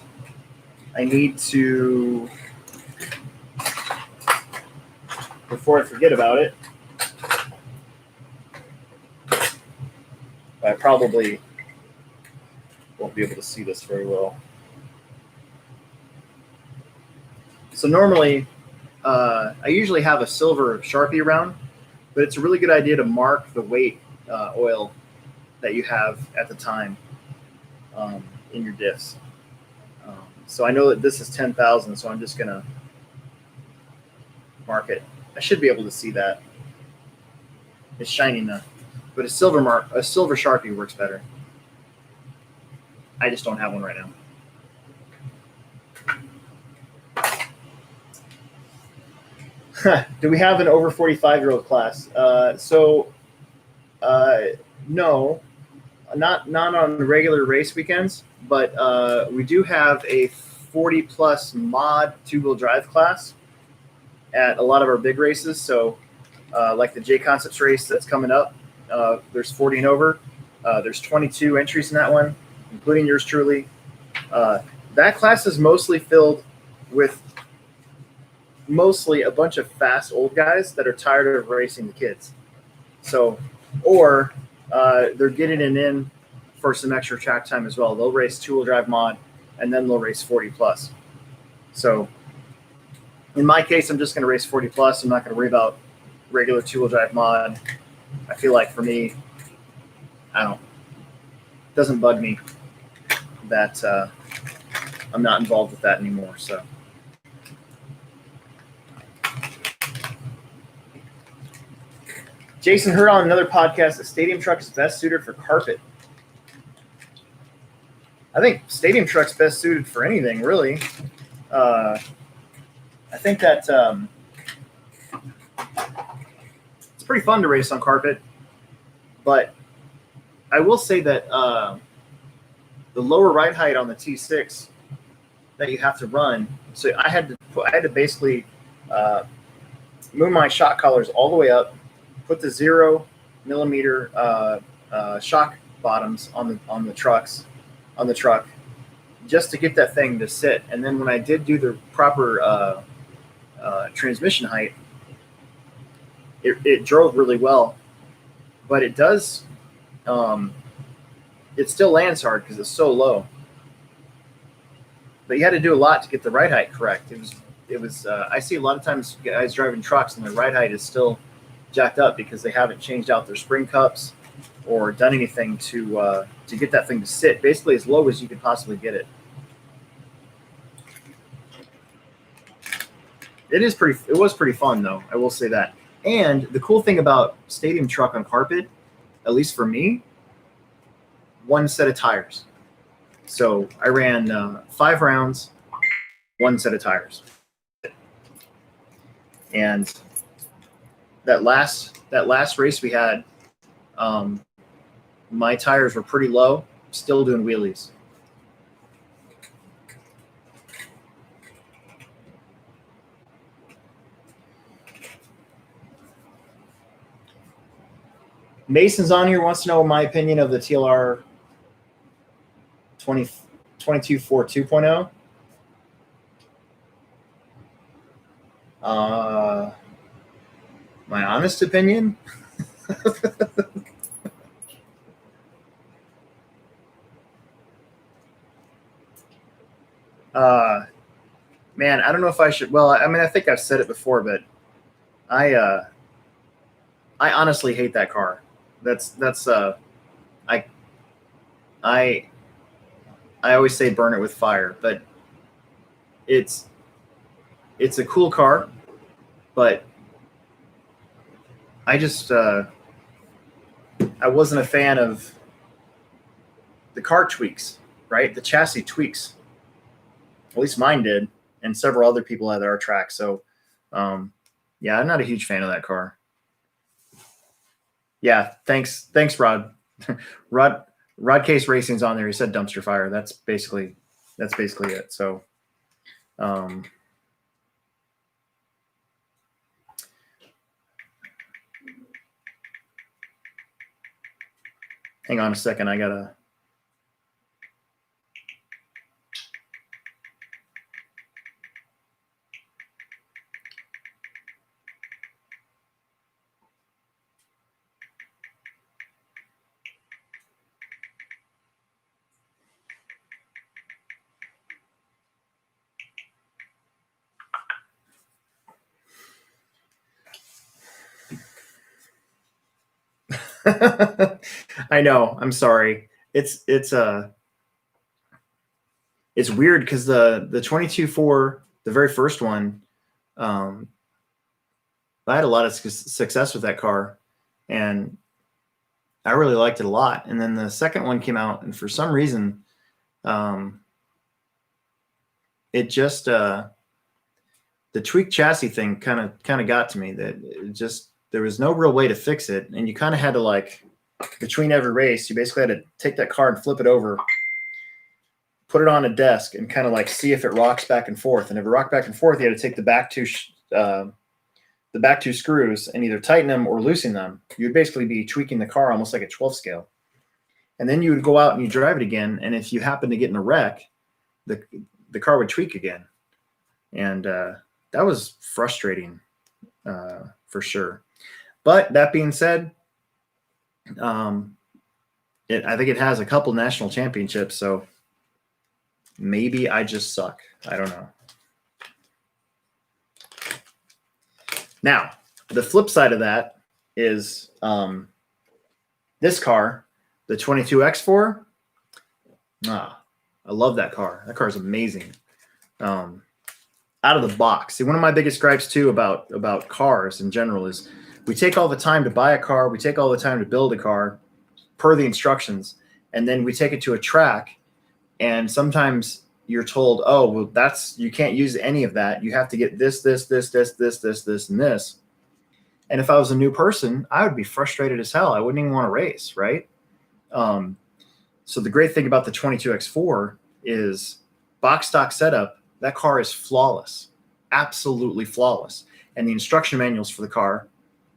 [SPEAKER 1] I need to, before I forget about it, I probably won't be able to see this very well. So normally, I usually have a silver Sharpie around, but it's a really good idea to mark the weight oil that you have at the time in your diffs. So I know that this is 10,000, so I'm just going to mark it. I should be able to see that. It's shiny enough. But a silver Sharpie works better. I just don't have one right now. Do we have an over 45-year-old class? No, not on regular race weekends, but we do have a 40-plus mod two-wheel drive class at a lot of our big races. So like the J Concepts race that's coming up, there's 40 and over. There's 22 entries in that one, including yours truly. That class is mostly filled with a bunch of fast old guys that are tired of racing the kids. So, or they're getting it in for some extra track time as well. They'll race two-wheel drive mod, and then they'll race 40 plus. So in my case, I'm just going to race 40 plus. I'm not going to worry about regular two-wheel drive mod. I feel like for me, it doesn't bug me that I'm not involved with that anymore. So. Jason heard on another podcast that stadium truck is best suited for carpet. I think stadium truck's best suited for anything, really. I think that it's pretty fun to race on carpet, but I will say that the lower ride height on the T6 that you have to run. So I had to basically move my shock collars all the way up, put the 0 mm shock bottoms on the truck, just to get that thing to sit. And then when I did do the proper transmission height, it drove really well, but it does. It still lands hard because it's so low. But you had to do a lot to get the ride height correct. It was. I see a lot of times guys driving trucks and their ride height is still jacked up because they haven't changed out their spring cups or done anything to get that thing to sit basically as low as you could possibly get it. It was pretty fun though. I will say that. And the cool thing about stadium truck on carpet, at least for me, one set of tires. So I ran 5 rounds, one set of tires. And that last race we had, my tires were pretty low, still doing wheelies. Mason's on here, wants to know my opinion of the TLR 22.4 2.0. My honest opinion? Man, I don't know if I should. Well, I mean, I think I've said it before, but I honestly hate that car. I always say burn it with fire, but it's a cool car, but I just I wasn't a fan of the car tweaks, right? The chassis tweaks. At least mine did, and several other people at our track. So, yeah, I'm not a huge fan of that car. Yeah, thanks, Rod. Rod Case Racing's on there. He said dumpster fire. That's basically it. So, hang on a second. I gotta. I know. I'm sorry. It's weird because the 22.4, the very first one, I had a lot of success with that car, and I really liked it a lot. And then the second one came out, and for some reason, it just the tweak chassis thing kind of got to me. That it just there was no real way to fix it, and you kind of had to, like, between every race, you basically had to take that car and flip it over, put it on a desk, and kind of like see if it rocks back and forth. And if it rocked back and forth, you had to take the back two screws and either tighten them or loosen them. You would basically be tweaking the car almost like a 12 scale. And then you would go out and you drive it again, and if you happen to get in a wreck, the car would tweak again. And that was frustrating for sure. But that being said, I think it has a couple national championships, so maybe I just suck. I don't know. Now, the flip side of that is this car, the 22X4. I love that car. That car is amazing. Out of the box. See, one of my biggest gripes too about cars in general is we take all the time to buy a car, we take all the time to build a car per the instructions, and then we take it to a track, and sometimes you're told, oh, well, you can't use any of that. You have to get this, and this. And if I was a new person, I would be frustrated as hell. I wouldn't even want to race, right? So the great thing about the 22X4 is box stock setup. That car is flawless, absolutely flawless. And the instruction manuals for the car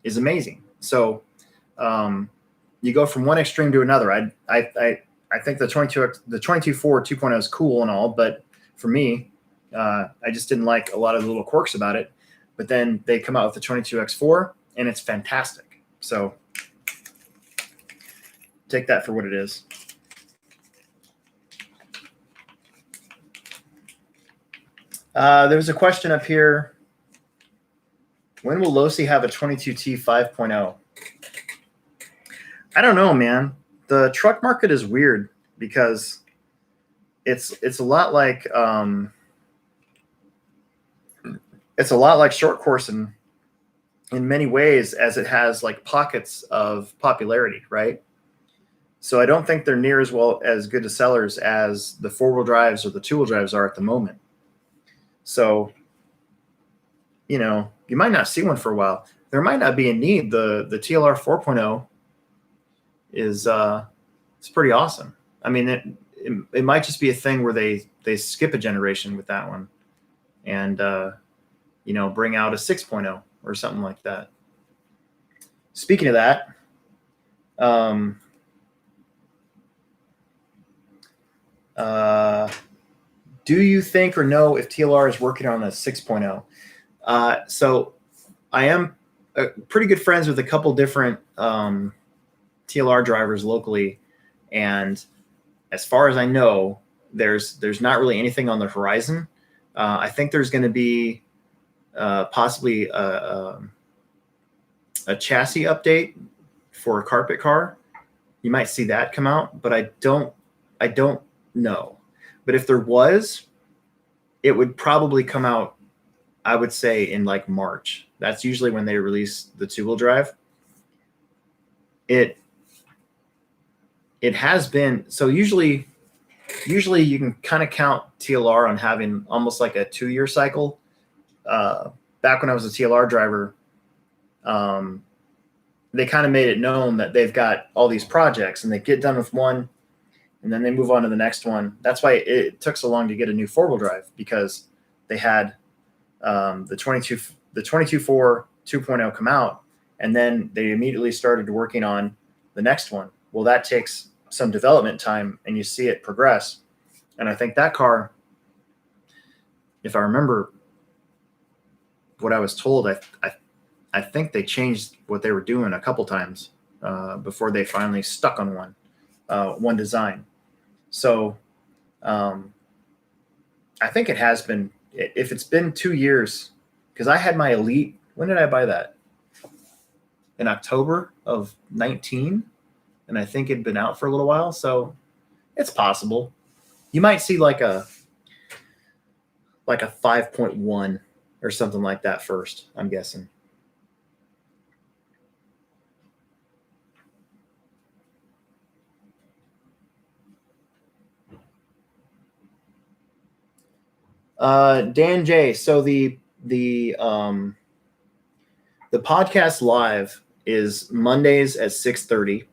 [SPEAKER 1] is amazing. So you go from one extreme to another. I think the 22.4 2.0 is cool and all, but for me, I just didn't like a lot of the little quirks about it. But then they come out with the 22X4, and it's fantastic. So take that for what it is. There was a question up here. When will Losi have a 22T 5.0? I don't know, man. The truck market is weird because it's a lot like short course in many ways, as it has like pockets of popularity, right? So I don't think they're near as good to sellers as the 4-wheel drives or the 2-wheel drives are at the moment. So, you might not see one for a while. There might not be a need. The TLR 4.0 is it's pretty awesome. I mean, it might just be a thing where they skip a generation with that one, and bring out a 6.0 or something like that. Speaking of that, do you think or know if TLR is working on a 6.0? So I am pretty good friends with a couple different TLR drivers locally, and as far as I know, there's not really anything on the horizon. I think there's going to be possibly a chassis update for a carpet car. You might see that come out, but I don't know. But if there was, it would probably come out, I would say, in like March. That's usually when they release the 2-wheel drive. It has been, so usually you can kind of count TLR on having almost like a 2-year cycle. Back when I was a TLR driver, they kind of made it known that they've got all these projects and they get done with one and then they move on to the next one. That's why it took so long to get a new 4-wheel drive, because they had the 22.4 2.0 come out, and then they immediately started working on the next one. Well, that takes some development time, and you see it progress. And I think that car, if I remember what I was told, I think they changed what they were doing a couple times before they finally stuck on one design. So I think it has been, if it's been 2 years, because I had my Elite, when did I buy that? In October of 19, and I think it'd been out for a little while, so it's possible. You might see like a 5.1 or something like that first, I'm guessing. Dan J. So the podcast live is Mondays at 6:30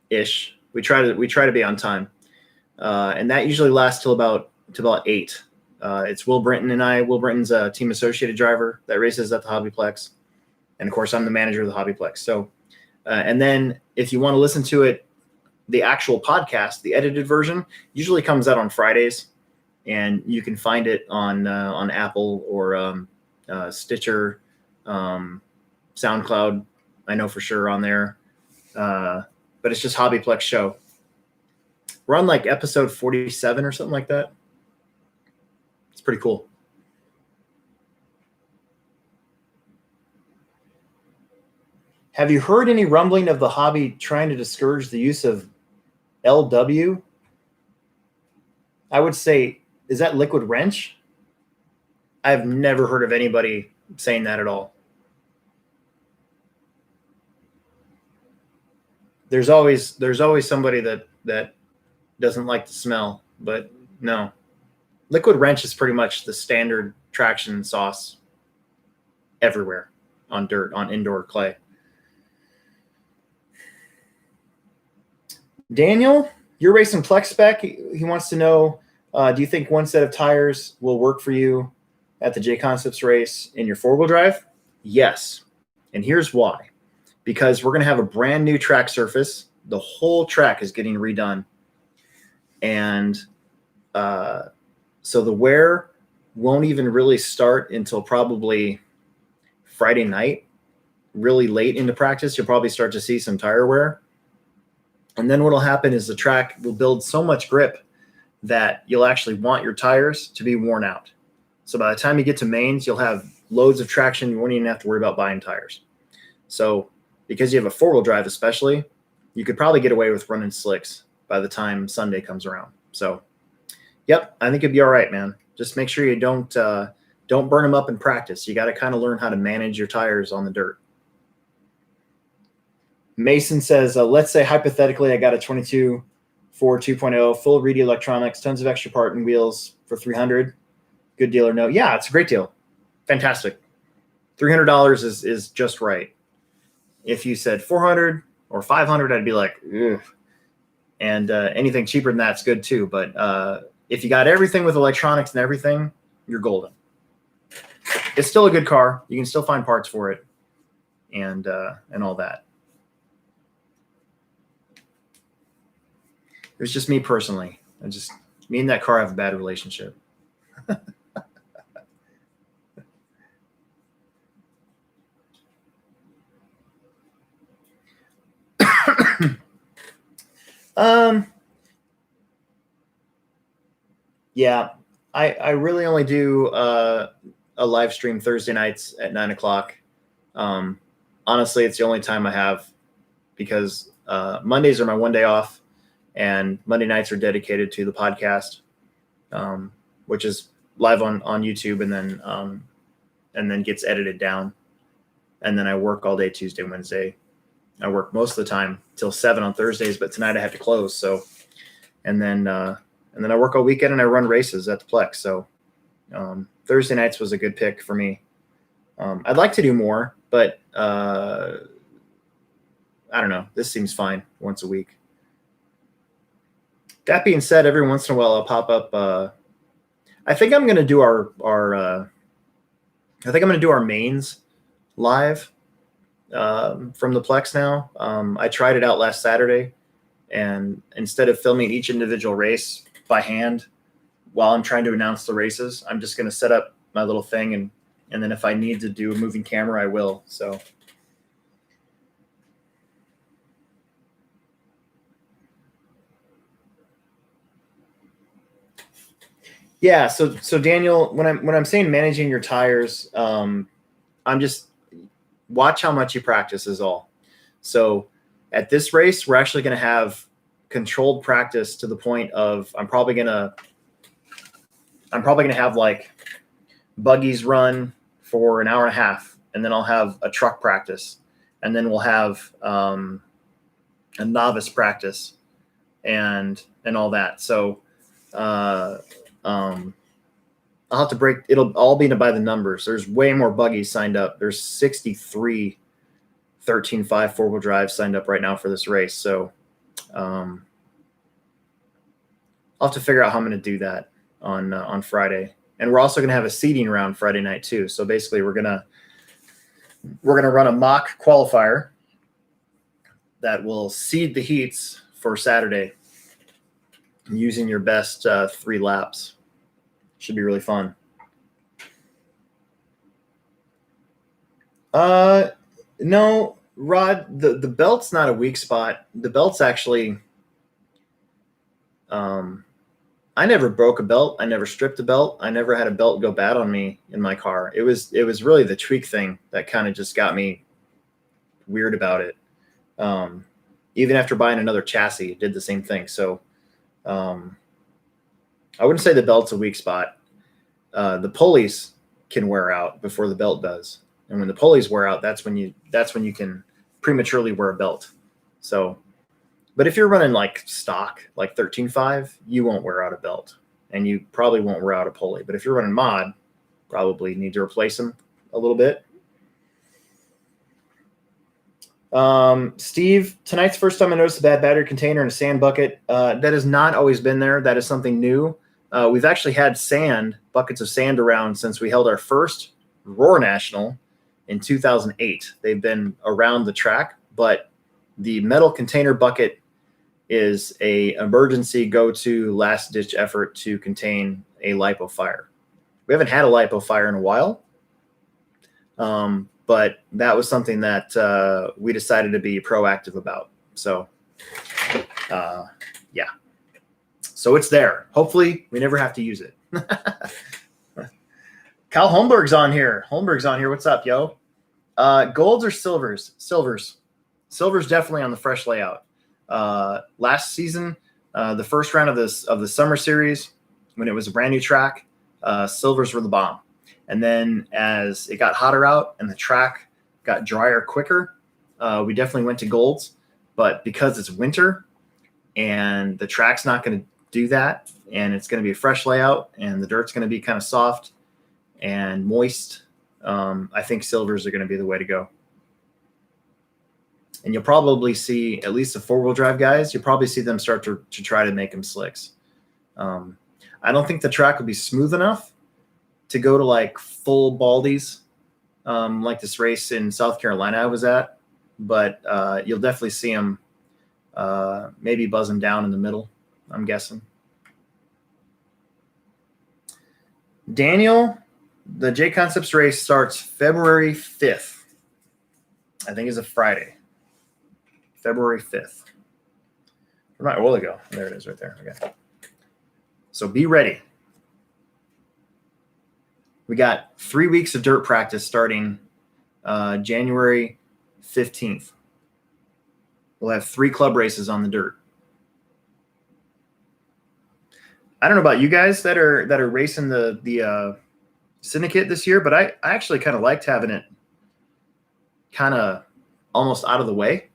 [SPEAKER 1] ish. We try to be on time, and that usually lasts till about 8. It's Will Brinton and I. Will Brinton's a team associated driver that races at the HobbyPlex, and of course I'm the manager of the HobbyPlex. So, and then if you want to listen to it, the actual podcast, the edited version, usually comes out on Fridays. And you can find it on Apple or Stitcher, SoundCloud. I know for sure on there, but it's just HobbyPlex Show. We're on like episode 47 or something like that. It's pretty cool. Have you heard any rumbling of the hobby trying to discourage the use of LW? I would say, is that liquid wrench? I've never heard of anybody saying that at all. There's always somebody that doesn't like the smell, but no. liquid wrench is pretty much the standard traction sauce everywhere on dirt, on indoor clay. Daniel, you're racing Plex spec. He wants to know, do you think one set of tires will work for you at the J Concepts race in your 4-wheel drive? Yes. And here's why. Because we're going to have a brand new track surface. The whole track is getting redone. And so the wear won't even really start until probably Friday night, really late into practice. You'll probably start to see some tire wear. And then what'll happen is the track will build so much grip that you'll actually want your tires to be worn out. So by the time you get to mains, you'll have loads of traction. You won't even have to worry about buying tires. So because you have a 4-wheel drive especially, you could probably get away with running slicks by the time Sunday comes around. So, yep, I think it'd be all right, man. Just make sure you don't burn them up in practice. You got to kind of learn how to manage your tires on the dirt. Mason says, let's say hypothetically I got a 22 Ford 2.0, full reedy electronics, tons of extra part and wheels for $300. Good deal or no? Yeah, it's a great deal. Fantastic. $300 is just right. If you said $400 or $500, I'd be like, ugh. And anything cheaper than that's good too. But if you got everything with electronics and everything, you're golden. It's still a good car. You can still find parts for it, and all that. It was just me personally. Me and that car have a bad relationship. Yeah, I really only do a live stream Thursday nights at 9 o'clock. Honestly, it's the only time I have, because Mondays are my one day off, and Monday nights are dedicated to the podcast, which is live on YouTube, and then gets edited down. And then I work all day Tuesday, Wednesday. I work most of the time till 7 on Thursdays, but tonight I have to close. So, and then I work all weekend and I run races at the Plex. So Thursday nights was a good pick for me. I'd like to do more, but I don't know. This seems fine once a week. That being said, every once in a while I'll pop up. I think I'm going to do our mains live from the Plex now. I tried it out last Saturday, and instead of filming each individual race by hand while I'm trying to announce the races, I'm just going to set up my little thing, and then if I need to do a moving camera, I will. So. Yeah, so Daniel, when I'm saying managing your tires, I'm just watch how much you practice is all. So at this race, we're actually going to have controlled practice to the point of I'm probably going to have like buggies run for an hour and a half, and then I'll have a truck practice, and then we'll have a novice practice and all that. So I'll have to break. It'll all be by the numbers. There's way more buggies signed up. There's 63 13.5 4-wheel drives signed up right now for this race. So I'll have to figure out how I'm going to do that on Friday. And we're also going to have a seeding round Friday night too. So basically we're going to run a mock qualifier that will seed the heats for Saturday using your best 3 laps. Should be really fun. No, Rod, the belt's not a weak spot. The belt's actually, I never broke a belt. I never stripped a belt. I never had a belt go bad on me in my car. It was really the tweak thing that kind of just got me weird about it. Even after buying another chassis, it did the same thing. So I wouldn't say the belt's a weak spot. The pulleys can wear out before the belt does. And when the pulleys wear out, that's when you can prematurely wear a belt. So, but if you're running like stock, like 13.5, you won't wear out a belt. and you probably won't wear out a pulley. But if you're running mod, probably need to replace them a little bit. Steve, tonight's the first time I noticed a bad battery container in a sand bucket. That has not always been there. That is something new. We've actually had buckets of sand around since we held our first Roar National in 2008. They've been around the track, but the metal container bucket is a emergency go-to last-ditch effort to contain a LiPo fire. We haven't had a LiPo fire in a while, but that was something that we decided to be proactive about. So, yeah. So it's there. Hopefully, we never have to use it. Kyle Holmberg's on here. What's up, yo? Golds or silvers? Silvers. Silver's definitely on the fresh layout. Last season, the first round of the summer series, when it was a brand new track, silvers were the bomb. And then as it got hotter out and the track got drier quicker, we definitely went to golds. But because it's winter and the track's not going to do that, and it's going to be a fresh layout and the dirt's going to be kind of soft and moist, I think silvers are going to be the way to go. And you'll probably see, at least the four-wheel drive guys, you'll probably see them start to try to make them slicks. I don't think the track will be smooth enough to go to like full baldies, like this race in South Carolina I was at, but you'll definitely see them maybe buzz them down in the middle, I'm guessing. Daniel, the J Concepts race starts February 5th. I think it's a Friday. February 5th. Where'd my oil go? There it is right there. Okay. So be ready. We got 3 weeks of dirt practice starting January 15th. We'll have 3 club races on the dirt. I don't know about you guys that are racing the syndicate this year, but I actually kind of liked having it kind of almost out of the way.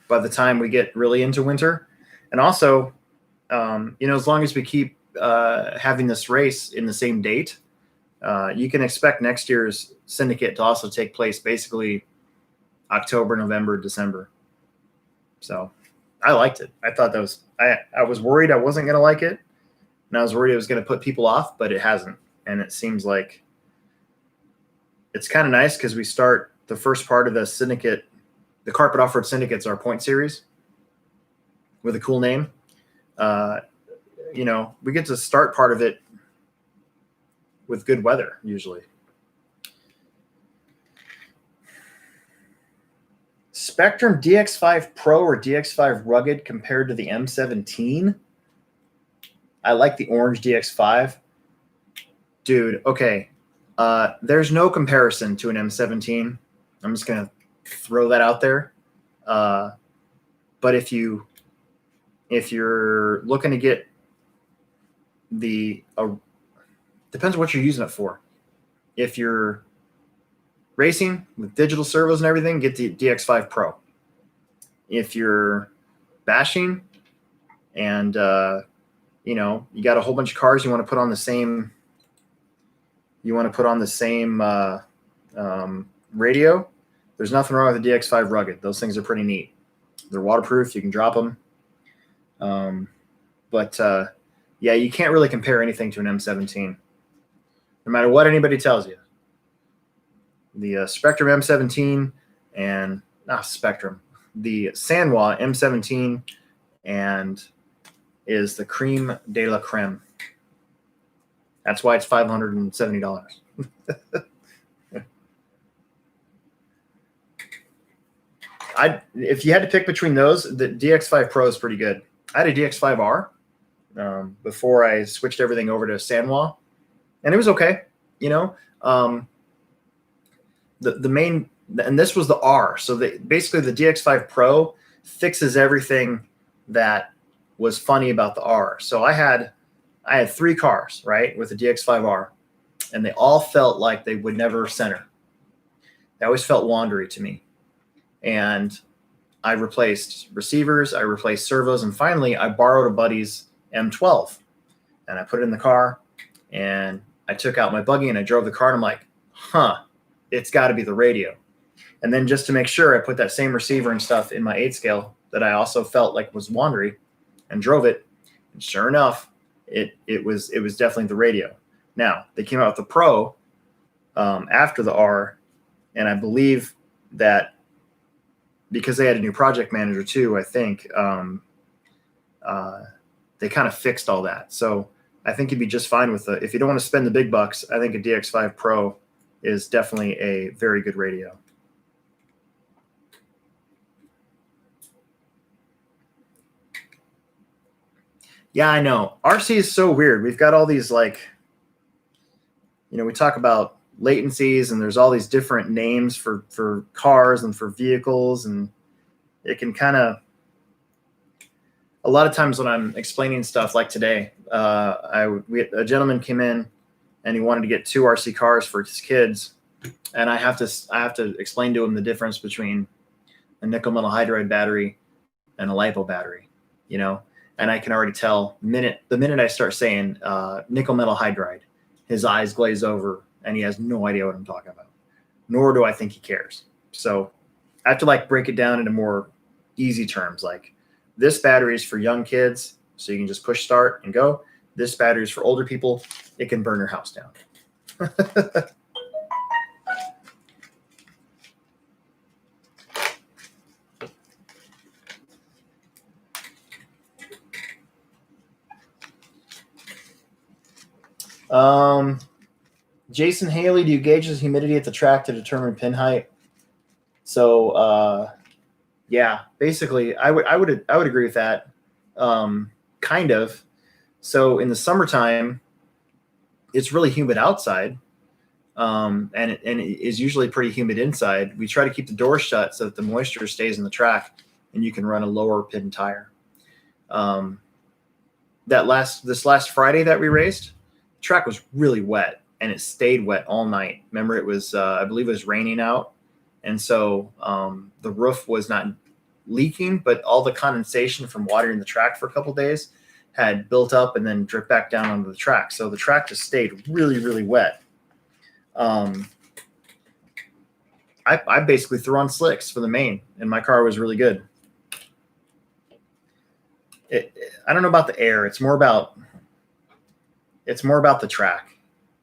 [SPEAKER 1] By the time we get really into winter. And also, as long as we keep having this race in the same date, you can expect next year's syndicate to also take place basically October, November, December. So I liked it. I thought that was, I was worried I wasn't going to like it. And I was worried it was going to put people off, but it hasn't. And it seems like it's kind of nice because we start the first part of the syndicate. The Carpet Off-Road Syndicate's our point series with a cool name. We get to start part of it with good weather usually. Spectrum DX5 Pro or DX5 Rugged compared to the M17? I like the orange DX5. Dude, okay. There's no comparison to an M17. I'm just going to throw that out there. But if you're looking to get depends on what you're using it for. If you're racing with digital servos and everything, get the DX5 Pro. If you're bashing and you got a whole bunch of cars you want to put on the same radio, there's nothing wrong with the DX5 Rugged. Those things are pretty neat. They're waterproof. You can drop them. Yeah, you can't really compare anything to an M17. No matter what anybody tells you. The Spectrum M17 and the Sanwa M17 and is the creme de la creme. That's why it's $570. If you had to pick between those, the DX5 Pro is pretty good. I had a DX5R before I switched everything over to Sanwa, and it was okay. The main, and this was the R. So basically the DX5 Pro fixes everything that was funny about the R. So I had 3 cars, right, with the DX5R, and they all felt like they would never center. They always felt wandery to me. And I replaced receivers, I replaced servos, and finally I borrowed a buddy's M12 and I put it in the car and I took out my buggy and I drove the car and I'm like, it's got to be the radio. And then just to make sure, I put that same receiver and stuff in my 8 scale that I also felt like was wandery and drove it. And sure enough, it was definitely the radio. Now, they came out with the Pro after the R, and I believe that because they had a new project manager too, I think they kind of fixed all that. So I think you'd be just fine with if you don't want to spend the big bucks, I think a DX5 Pro is definitely a very good radio. Yeah, I know. RC is so weird. We've got all these we talk about latencies and there's all these different names for cars and for vehicles, and it can kind of, a lot of times when I'm explaining stuff like today, a gentleman came in and he wanted to get 2 RC cars for his kids, and I have to explain to him the difference between a nickel metal hydride battery and a LiPo battery, and I can already tell the minute I start saying nickel metal hydride, his eyes glaze over and he has no idea what I'm talking about, nor do I think he cares. So I have to break it down into more easy terms. Like, this battery is for young kids, so you can just push start and go. This battery is for older people. It can burn your house down. Jason Haley, do you gauge the humidity at the track to determine pin height? So, yeah, basically, I would agree with that, kind of. So in the summertime, it's really humid outside, and it is usually pretty humid inside. We try to keep the door shut so that the moisture stays in the track, and you can run a lower pin tire. This last Friday that we raced, the track was really wet, and it stayed wet all night. Remember, it was I believe it was raining out, and so the roof was not leaking, but all the condensation from watering the track for a couple days had built up and then dripped back down onto the track. So the track just stayed really, really wet. I basically threw on slicks for the main, and my car was really good. I don't know about the air. It's more about the track.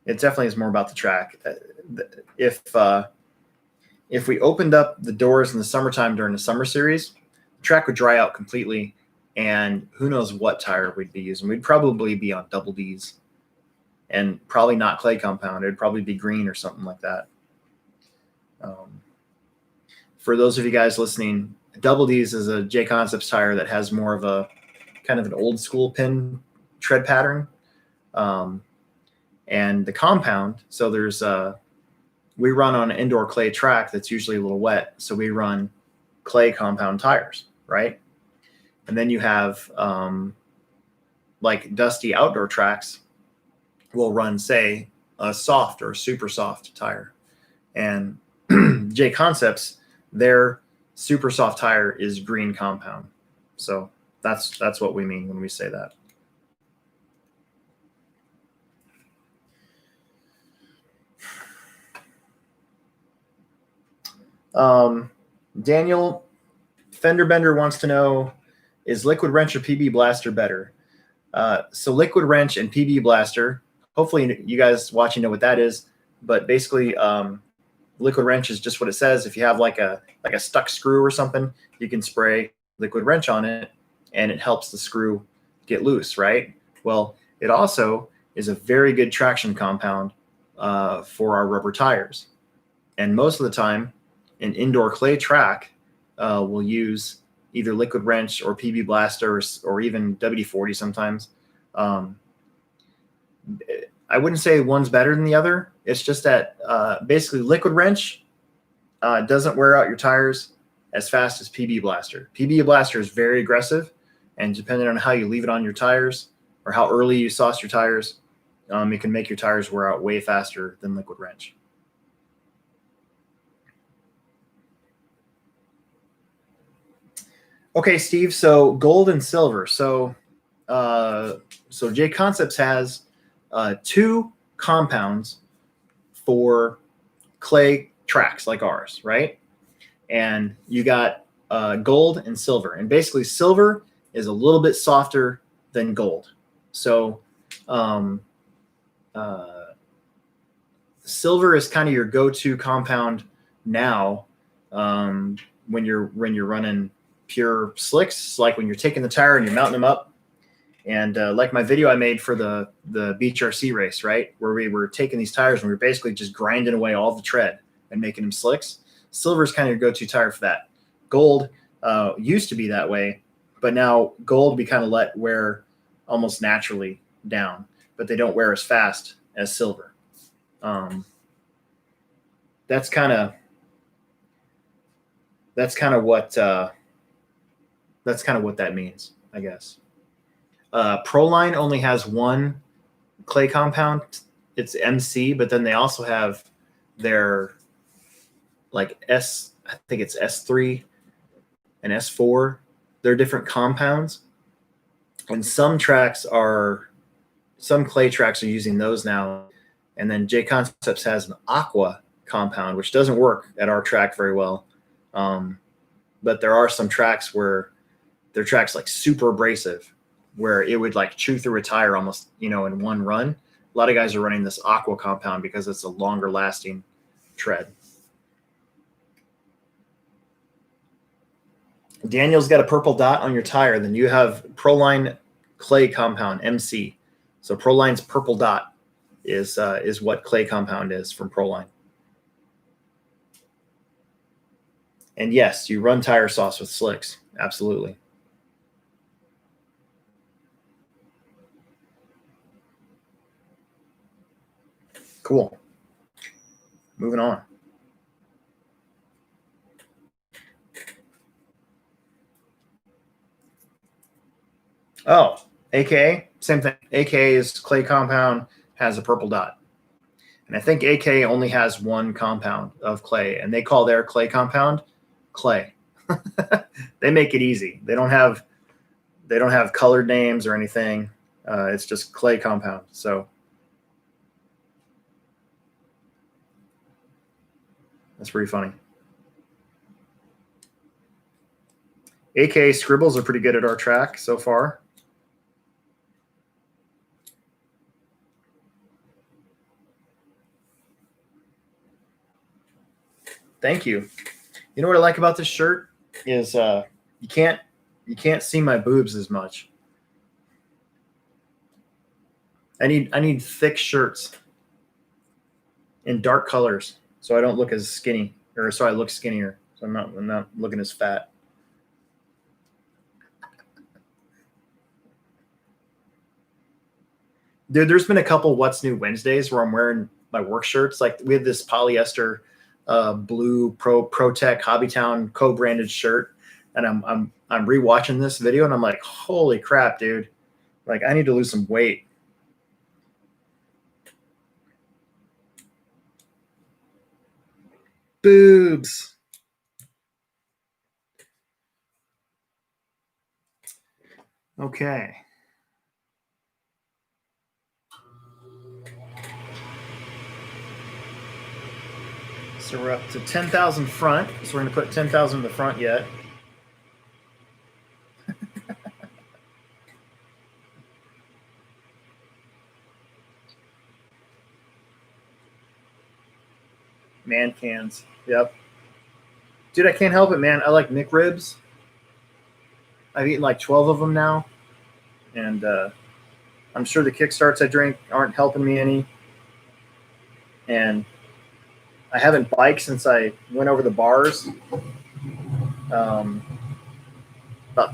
[SPEAKER 1] It definitely is more about the track. If we opened up the doors in the summertime during the summer series, the track would dry out completely, and who knows what tire we'd be using. We'd probably be on double Ds, and probably not clay compound. It'd probably be green or something like that. For those of you guys listening, double Ds is a J Concepts tire that has more of a kind of an old school pin tread pattern. And the compound, so there's we run on an indoor clay track that's usually a little wet, so we run clay compound tires, right? And then you have like dusty outdoor tracks will run, say, a soft or super soft tire. And J Concepts, their super soft tire is green compound. So that's what we mean when we say that. Daniel Fender Bender wants to know, is Liquid Wrench or PB Blaster better? So Liquid Wrench and PB Blaster, hopefully you guys watching know what that is, but basically Liquid Wrench is just what it says. If you have like a stuck screw or something, you can spray Liquid Wrench on it and it helps the screw get loose, right? Well, it also is a very good traction compound for our rubber tires. And most of the time, an indoor clay track will use either Liquid Wrench or PB Blaster or even WD-40 sometimes. I wouldn't say one's better than the other. It's just that basically Liquid Wrench doesn't wear out your tires as fast as PB Blaster. PB Blaster is very aggressive, and depending on how you leave it on your tires or how early you sauce your tires, it can make your tires wear out way faster than Liquid Wrench. Okay, Steve. So gold and silver. So J Concepts has two compounds for clay tracks like ours, right? And you got gold and silver. And basically, silver is a little bit softer than gold. So um, silver is kind of your go-to compound now when you're running pure slicks, like when you're taking the tire and you're mounting them up. And like my video I made for the Beach RC race, right, where we were taking these tires and we were basically just grinding away all the tread and making them slicks. Silver is kind of your go-to tire for that. Gold used to be that way, but now gold we kind of let wear almost naturally down, but they don't wear as fast as silver. That's kind of what that means, I guess. Proline only has one clay compound. It's MC, but then they also have their like I think it's S3 and S4. They're different compounds. And some clay tracks are using those now. And then J Concepts has an aqua compound, which doesn't work at our track very well. But there are some tracks where their track's like super abrasive, where it would like chew through a tire almost, in one run. A lot of guys are running this aqua compound because it's a longer lasting tread. Daniel's got a purple dot on your tire. Then you have Proline clay compound, MC. So Proline's purple dot is what clay compound is from Proline. And yes, you run tire sauce with slicks. Absolutely. Cool. Moving on. Oh, AKA, same thing. AKA is clay compound, has a purple dot. And I think AKA only has one compound of clay, and they call their clay compound clay. They make it easy. They don't have colored names or anything. It's just clay compound. So that's pretty funny. AKA scribbles are pretty good at our track so far. Thank you. You know what I like about this shirt is you can't see my boobs as much. I need thick shirts in dark colors so I don't look as skinny, or so I look skinnier. So I'm not looking as fat. Dude, there's been a couple What's New Wednesdays where I'm wearing my work shirts. Like we have this polyester blue ProTech Hobbytown co-branded shirt, and I'm rewatching this video and I'm like, holy crap, dude! Like I need to lose some weight. Boobs. Okay. So we're up to 10,000 front. So we're going to put 10,000 in the front yet. Man cans. Yep. Dude, I can't help it, man. I like McRibs. I've eaten like 12 of them now. And I'm sure the Kickstarts I drink aren't helping me any. And I haven't biked since I went over the bars about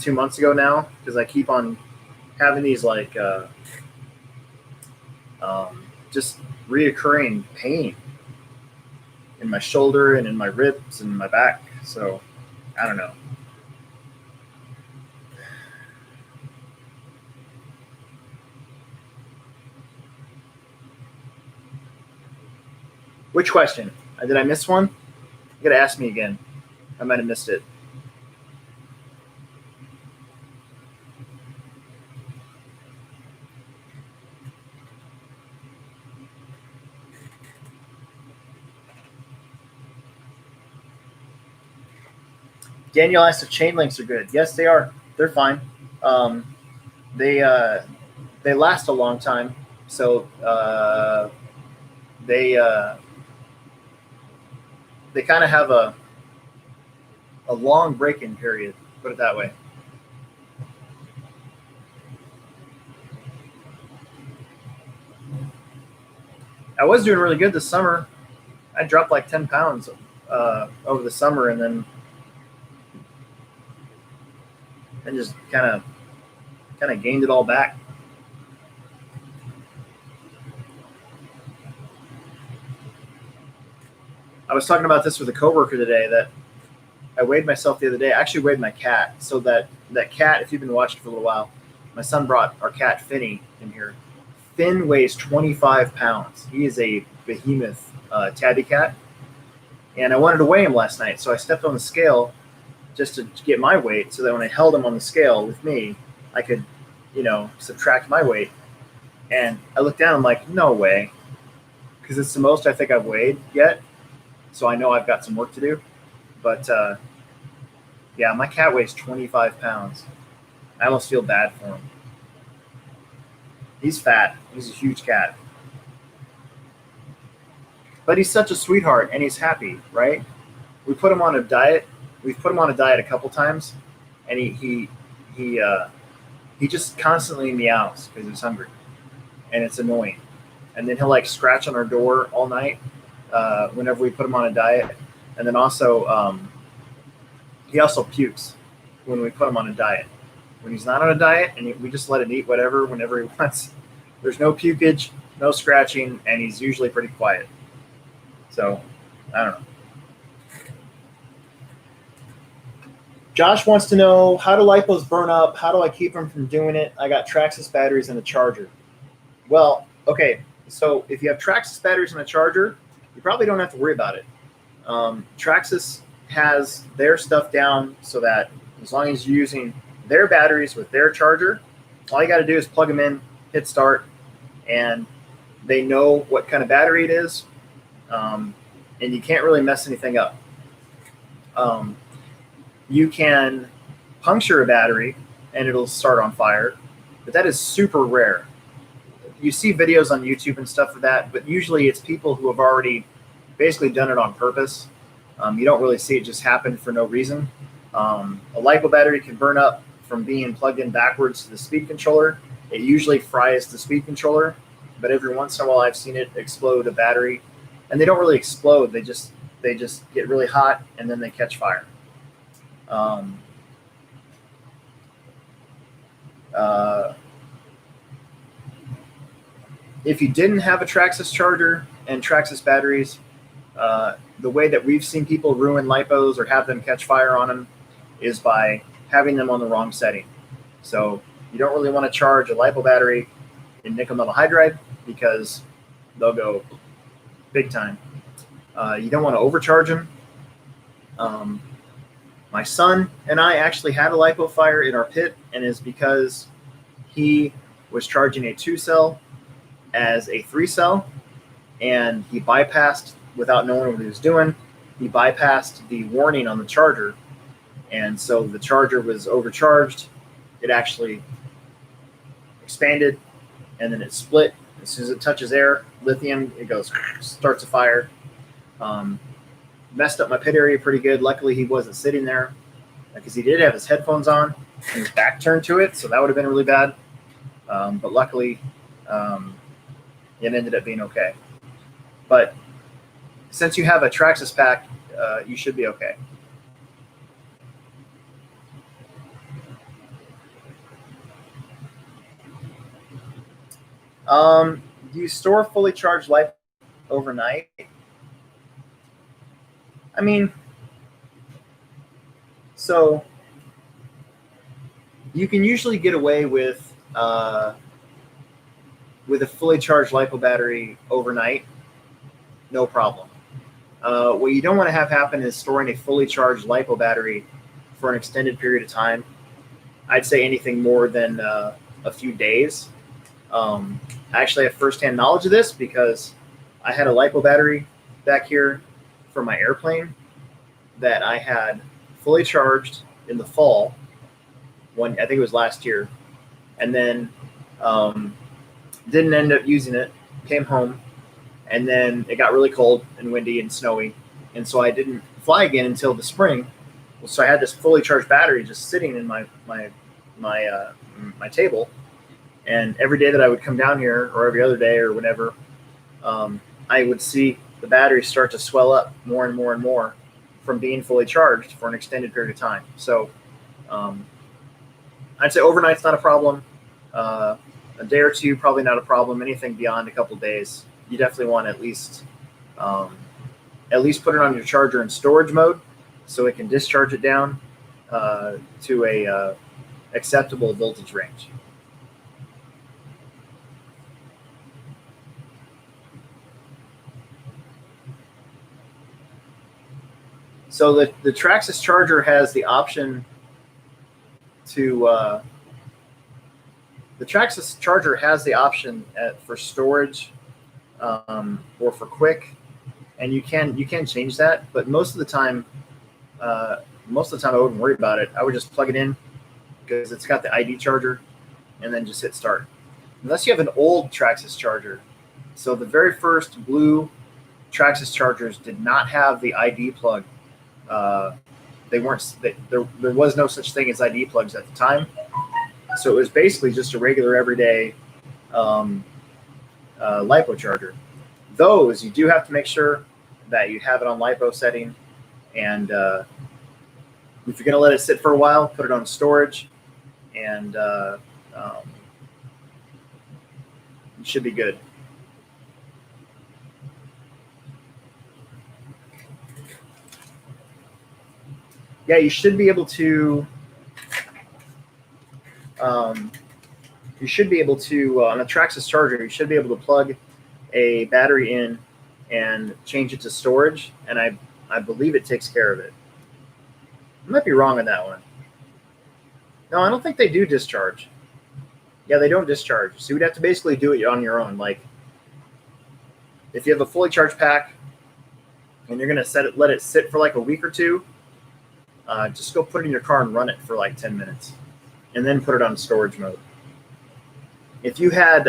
[SPEAKER 1] 2 months ago now, because I keep on having these like just reoccurring pain in my shoulder and in my ribs and my back. So I don't know. Which question? Did I miss one? You gotta ask me again. I might have missed it. Daniel asked if chain links are good. Yes, they are. They're fine. They last a long time. So they kind of have a long break-in period. Put it that way. I was doing really good this summer. I dropped like 10 pounds over the summer, and then just kind of gained it all back. I was talking about this with a coworker today that I weighed myself the other day. I actually weighed my cat. So that cat, if you've been watching for a little while, my son brought our cat Finny in here. Finn weighs 25 pounds. He is a behemoth tabby cat. And I wanted to weigh him last night, so I stepped on the scale just to get my weight so that when I held him on the scale with me, I could, subtract my weight. And I looked down, I'm like, no way. Because it's the most I think I've weighed yet. So I know I've got some work to do. But, yeah, my cat weighs 25 pounds. I almost feel bad for him. He's fat. He's a huge cat. But he's such a sweetheart, and he's happy, right? We put him on a diet. We've put him on a diet a couple times, and he just constantly meows because he's hungry, and it's annoying. And then he'll like scratch on our door all night whenever we put him on a diet. And then also he also pukes when we put him on a diet. When he's not on a diet, and we just let him eat whatever whenever he wants. There's no pukage, no scratching, and he's usually pretty quiet. So, I don't know. Josh wants to know, how do lipos burn up? How do I keep them from doing it? I got Traxxas batteries and a charger. Well, okay, so if you have Traxxas batteries and a charger, you probably don't have to worry about it. Traxxas has their stuff down so that as long as you're using their batteries with their charger, all you got to do is plug them in, hit start, and they know what kind of battery it is. And you can't really mess anything up. You can puncture a battery and it'll start on fire, but that is super rare. You see videos on YouTube and stuff of that, but usually it's people who have already basically done it on purpose. You don't really see it just happen for no reason. A LiPo battery can burn up from being plugged in backwards to the speed controller. It usually fries the speed controller, but every once in a while I've seen it explode a battery. And they don't really explode. They just get really hot and then they catch fire. If you didn't have a Traxxas charger and Traxxas batteries, the way that we've seen people ruin lipos or have them catch fire on them is by having them on the wrong setting. So you don't really want to charge a lipo battery in nickel metal hydride because they'll go big time. You don't want to overcharge them. My son and I actually had a lipo fire in our pit, and it's because he was charging a 2-cell as a 3-cell, and he bypassed, without knowing what he was doing, he bypassed the warning on the charger, and so the charger was overcharged. It actually expanded, and then it split. As soon as it touches air, lithium, it goes, starts a fire. Messed up my pit area pretty good. Luckily, he wasn't sitting there because he did have his headphones on and his back turned to it, so that would have been really bad. But luckily, it ended up being okay. But since you have a Traxxas pack, you should be okay. Do you store fully charged lipo overnight? I mean, so you can usually get away with a fully charged lipo battery overnight, no problem. What you don't want to have happen is storing a fully charged lipo battery for an extended period of time. I'd say anything more than a few days. I actually have firsthand knowledge of this because I had a lipo battery back here for my airplane that I had fully charged in the fall, I think it was last year, and then didn't end up using it. Came home, and then it got really cold and windy and snowy, and so I didn't fly again until the spring. So I had this fully charged battery just sitting in my table, and every day that I would come down here, or every other day or whenever, I would see the battery start to swell up more and more and more from being fully charged for an extended period of time. So I'd say overnight's not a problem. A day or two, probably not a problem. Anything beyond a couple of days, you definitely want to at least put it on your charger in storage mode so it can discharge it down to a acceptable voltage range. So the Traxxas charger has the option to for storage or for quick, and you can change that. But most of the time I wouldn't worry about it. I would just plug it in because it's got the ID charger, and then just hit start. Unless you have an old Traxxas charger. So the very first blue Traxxas chargers did not have the ID plug. There was no such thing as ID plugs at the time. So it was basically just a regular everyday LiPo charger. Those, you do have to make sure that you have it on LiPo setting, and if you're going to let it sit for a while, put it on storage, and you should be good. Yeah, you should be able to. On a Traxxas charger, you should be able to plug a battery in and change it to storage, and I believe it takes care of it. I might be wrong on that one. No, I don't think they do discharge. Yeah, they don't discharge. So you would have to basically do it on your own. Like, if you have a fully charged pack and you're gonna let it sit for like a week or two, just go put it in your car and run it for like 10 minutes, and then put it on storage mode. If you had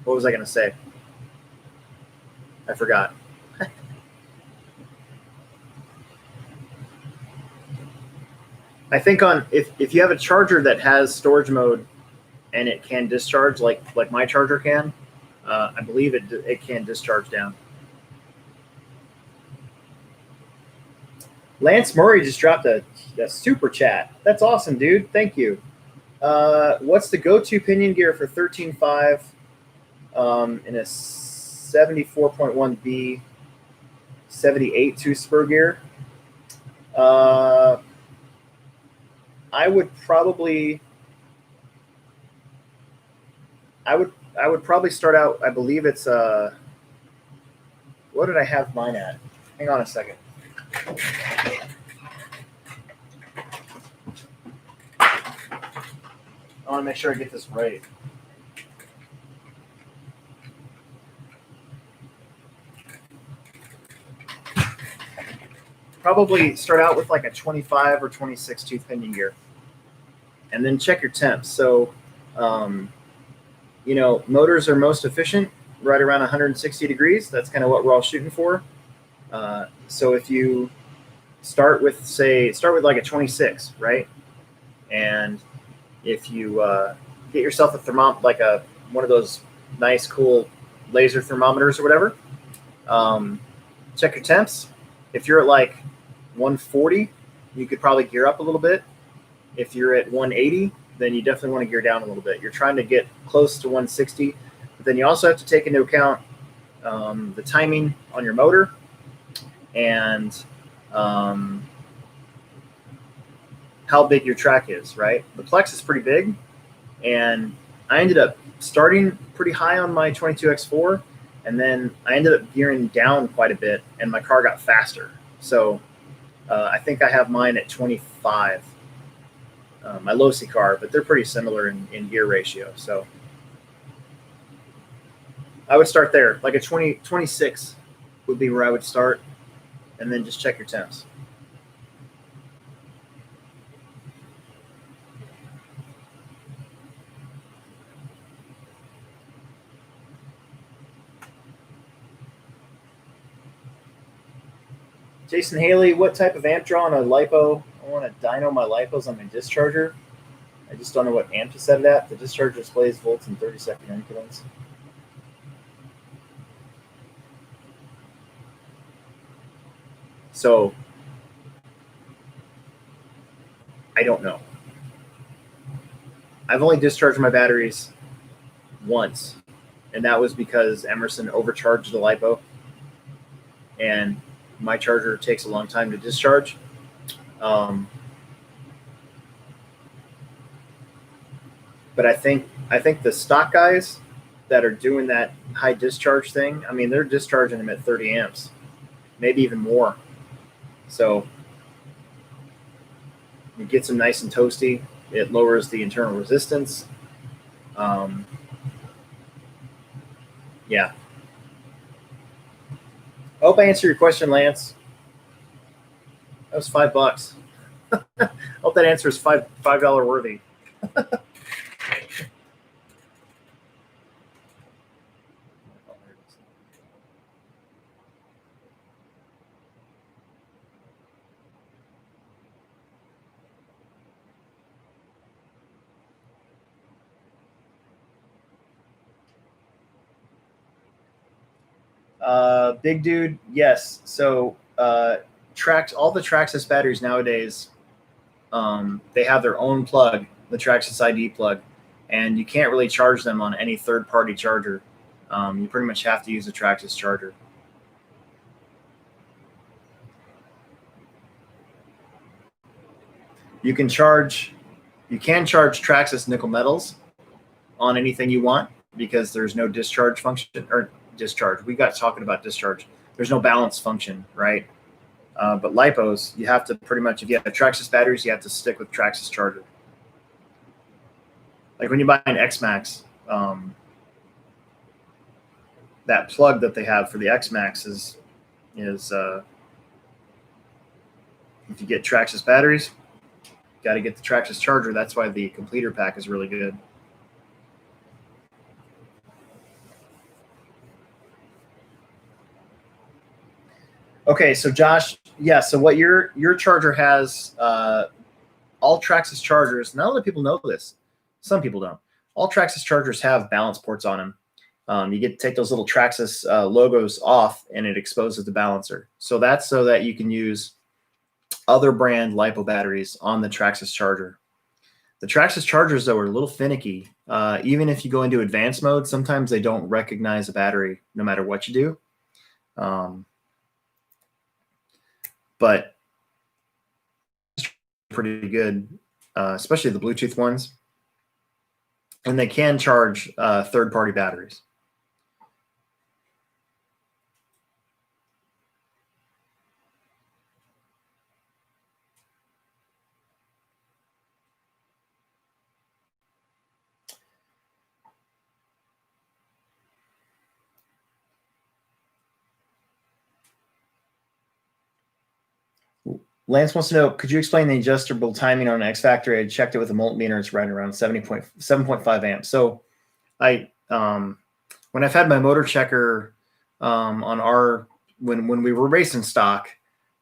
[SPEAKER 1] what was I gonna say? I forgot. I think if you have a charger that has storage mode and it can discharge like my charger can, I believe it can discharge down. Lance Murray just dropped a super chat. That's awesome, dude. Thank you. What's the go-to pinion gear for 13.5 in a 74.1B 78 two-spur gear? I would probably start out. I believe it's what did I have mine at? Hang on a second. I want to make sure I get this right. Probably start out with like a 25 or 26 tooth pinion gear, and then check your temps. So, motors are most efficient right around 160 degrees. That's kind of what we're all shooting for. So if you start with like a 26, right? And if you get yourself a thermometer, like one of those nice, cool laser thermometers or whatever, check your temps. If you're at like 140, you could probably gear up a little bit. If you're at 180, then you definitely want to gear down a little bit. You're trying to get close to 160, but then you also have to take into account the timing on your motor and how big your track is, right? The Plex is pretty big, and I ended up starting pretty high on my 22X4, and then I ended up gearing down quite a bit, and my car got faster. So I think I have mine at 25, my Losi car, but they're pretty similar in gear ratio. So I would start there, like a 26 would be where I would start, and then just check your temps. Jason Haley, what type of amp draw on a LiPo? I want to dyno my LiPos on my discharger. I just don't know what amp to set it at. The discharger displays volts and 30-second increments. So I don't know. I've only discharged my batteries once, and that was because Emerson overcharged the LiPo, and my charger takes a long time to discharge. But I think the stock guys that are doing that high discharge thing, I mean, they're discharging them at 30 amps, maybe even more. So it gets them nice and toasty. It lowers the internal resistance. Yeah. I hope I answered your question, Lance. That was $5. I hope that answer is $5 worthy. Big dude, yes. So all the Traxxas batteries nowadays, they have their own plug, the Traxxas ID plug, and you can't really charge them on any third-party charger. You pretty much have to use a Traxxas charger. You can charge Traxxas nickel metals on anything you want because there's no discharge function or discharge. We got talking about discharge. There's no balance function, right? But LiPos, you have to pretty much, if you have Traxxas batteries, you have to stick with Traxxas charger. Like when you buy an X-Max, that plug that they have for the X-Max is if you get Traxxas batteries, got to get the Traxxas charger. That's why the completer pack is really good. Okay, so Josh, yeah, so what your charger has, all Traxxas chargers, not a lot of people know this. Some people don't. All Traxxas chargers have balance ports on them. You get to take those little Traxxas logos off, and it exposes the balancer. So that's so that you can use other brand LiPo batteries on the Traxxas charger. The Traxxas chargers, though, are a little finicky. Even if you go into advanced mode, sometimes they don't recognize a battery no matter what you do. But pretty good, especially the Bluetooth ones. And they can charge third-party batteries. Lance wants to know, could you explain the adjustable timing on an X Factor? I checked it with a multimeter. It's right around 7.5 amps. So when I've had my motor checker on when we were racing stock,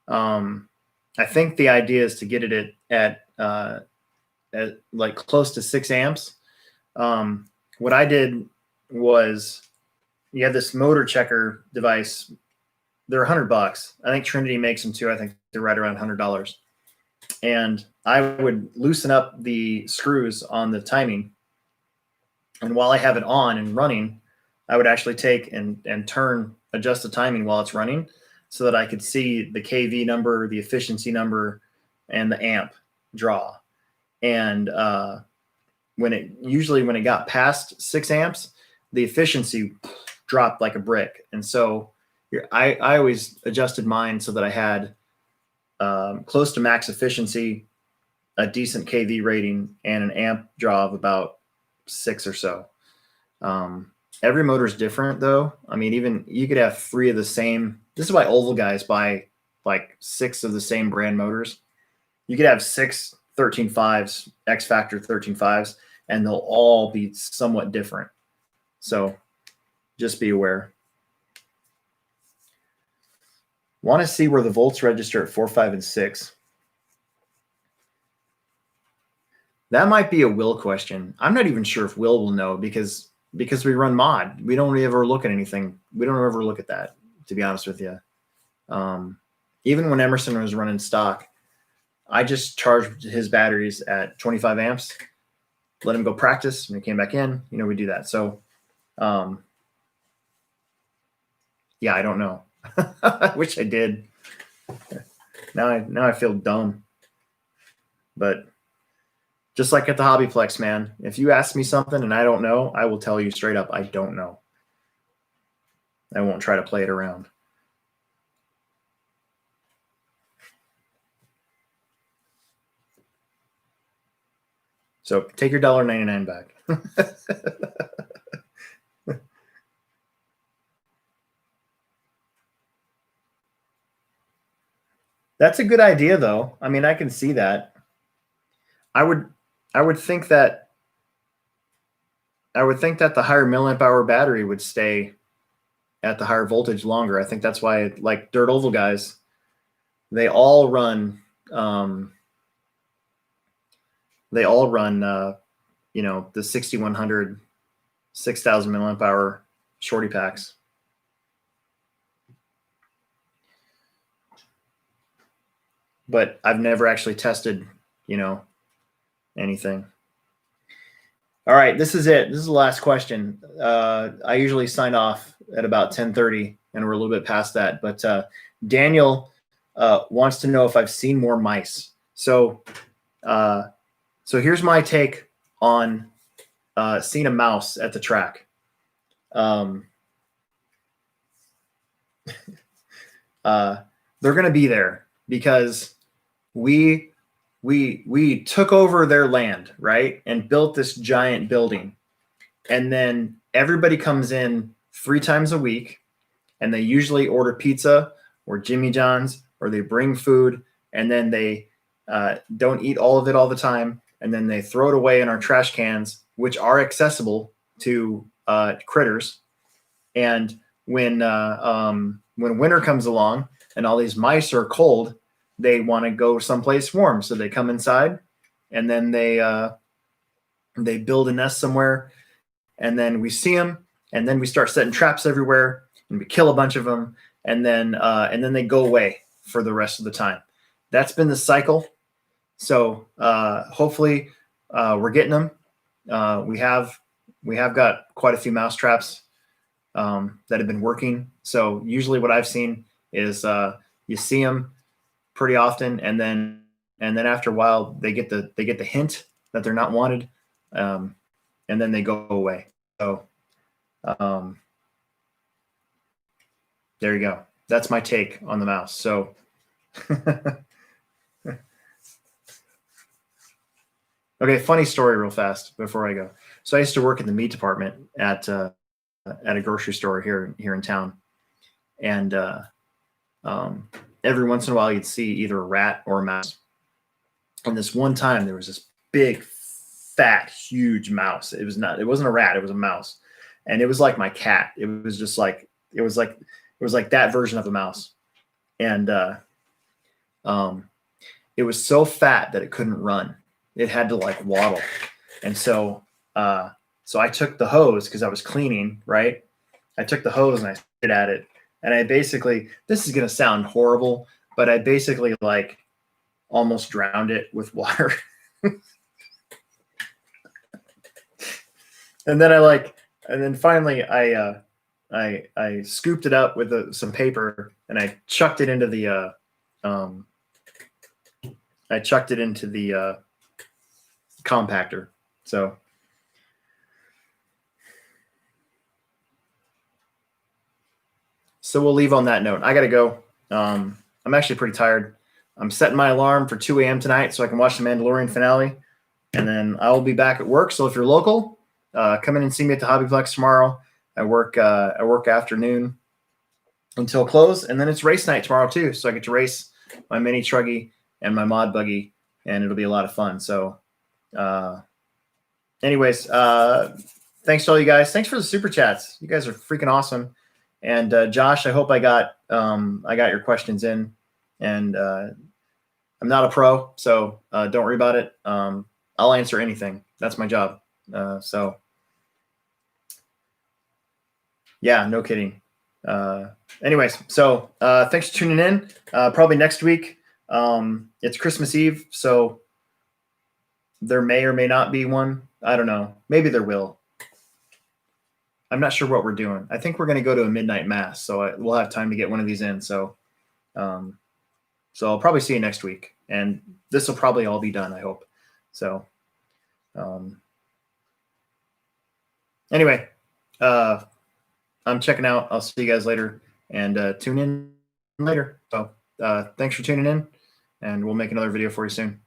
[SPEAKER 1] I think the idea is to get it at like close to 6 amps. What I did was you have this motor checker device. They're $100. I think Trinity makes them too. I think they're right around $100. And I would loosen up the screws on the timing. And while I have it on and running, I would actually take and adjust the timing while it's running so that I could see the KV number, the efficiency number, and the amp draw. And when it got past 6 amps, the efficiency dropped like a brick. And so I always adjusted mine so that I had close to max efficiency, a decent KV rating, and an amp draw of about 6 or so. Every motor is different, though. I mean, even you could have 3 of the same This is why oval guys buy like 6 of the same brand motors. You could have 6 13.5s, X Factor 13.5s, and they'll all be somewhat different. So just be aware. Want to see where the volts register at 4, 5, and 6. That might be a Will question. I'm not even sure if Will know because we run mod. We don't ever look at anything. We don't ever look at that, to be honest with you. Even when Emerson was running stock, I just charged his batteries at 25 amps, let him go practice. When he came back in, we do that. So, yeah, I don't know. I wish I did. Now I feel dumb. But just like at the HobbyPlex, man, if you ask me something and I don't know, I will tell you straight up, I don't know. I won't try to play it around. So take your $1.99 back. That's a good idea, though. I mean, I can see that. I would think that the higher milliamp hour battery would stay at the higher voltage longer. I think that's why, like dirt oval guys, they all run the 6100, 6000 milliamp hour shorty packs. But I've never actually tested, anything. All right, this is it. This is the last question. I usually sign off at about 10:30, and we're a little bit past that. But Daniel wants to know if I've seen more mice. So here's my take on seeing a mouse at the track. They're going to be there because we took over their land, right? And built this giant building. And then everybody comes in 3 times a week, and they usually order pizza or Jimmy John's, or they bring food, and then they don't eat all of it all the time. And then they throw it away in our trash cans, which are accessible to critters. And when winter comes along and all these mice are cold, they want to go someplace warm. So they come inside, and then they build a nest somewhere, and then we see them, and then we start setting traps everywhere, and we kill a bunch of them, and then they go away for the rest of the time. That's been the cycle. So hopefully we're getting them. We have got quite a few mouse traps that have been working. So usually what I've seen is you see them pretty often, and then after a while they get the hint that they're not wanted, and then they go away. So there you go. That's my take on the mouse. So okay, funny story real fast before I go. So I used to work in the meat department at a grocery store here in town, and every once in a while you'd see either a rat or a mouse. And this one time there was this big, fat, huge mouse. It wasn't a rat, it was a mouse. And it was like my cat. It was just like it was like that version of a mouse. And it was so fat that it couldn't run. It had to like waddle. And so I took the hose, because I was cleaning, right? I took the hose and I spit at it. And I basically, this is going to sound horrible, but I basically like almost drowned it with water. And then finally I scooped it up with some paper, and I chucked it into the compactor. So we'll leave on that note. I got to go. I'm actually pretty tired. I'm setting my alarm for 2 a.m. tonight so I can watch the Mandalorian finale, and then I will be back at work. So if you're local, come in and see me at the HobbyPlex tomorrow. I work afternoon, until close, and then it's race night tomorrow too. So I get to race my mini truggy and my mod buggy, and it'll be a lot of fun. So, anyways, thanks to all you guys. Thanks for the super chats. You guys are freaking awesome. And Josh, I hope I got your questions in. And I'm not a pro, so don't worry about it. I'll answer anything. That's my job. So, yeah, no kidding. Anyways, so thanks for tuning in. Probably next week. It's Christmas Eve, so there may or may not be one. I don't know. Maybe there will. I'm not sure what we're doing. I think we're going to go to a midnight mass, so we'll have time to get one of these in. So, so I'll probably see you next week, and this will probably all be done, I hope. So, anyway, I'm checking out. I'll see you guys later, and tune in later. So, thanks for tuning in, and we'll make another video for you soon.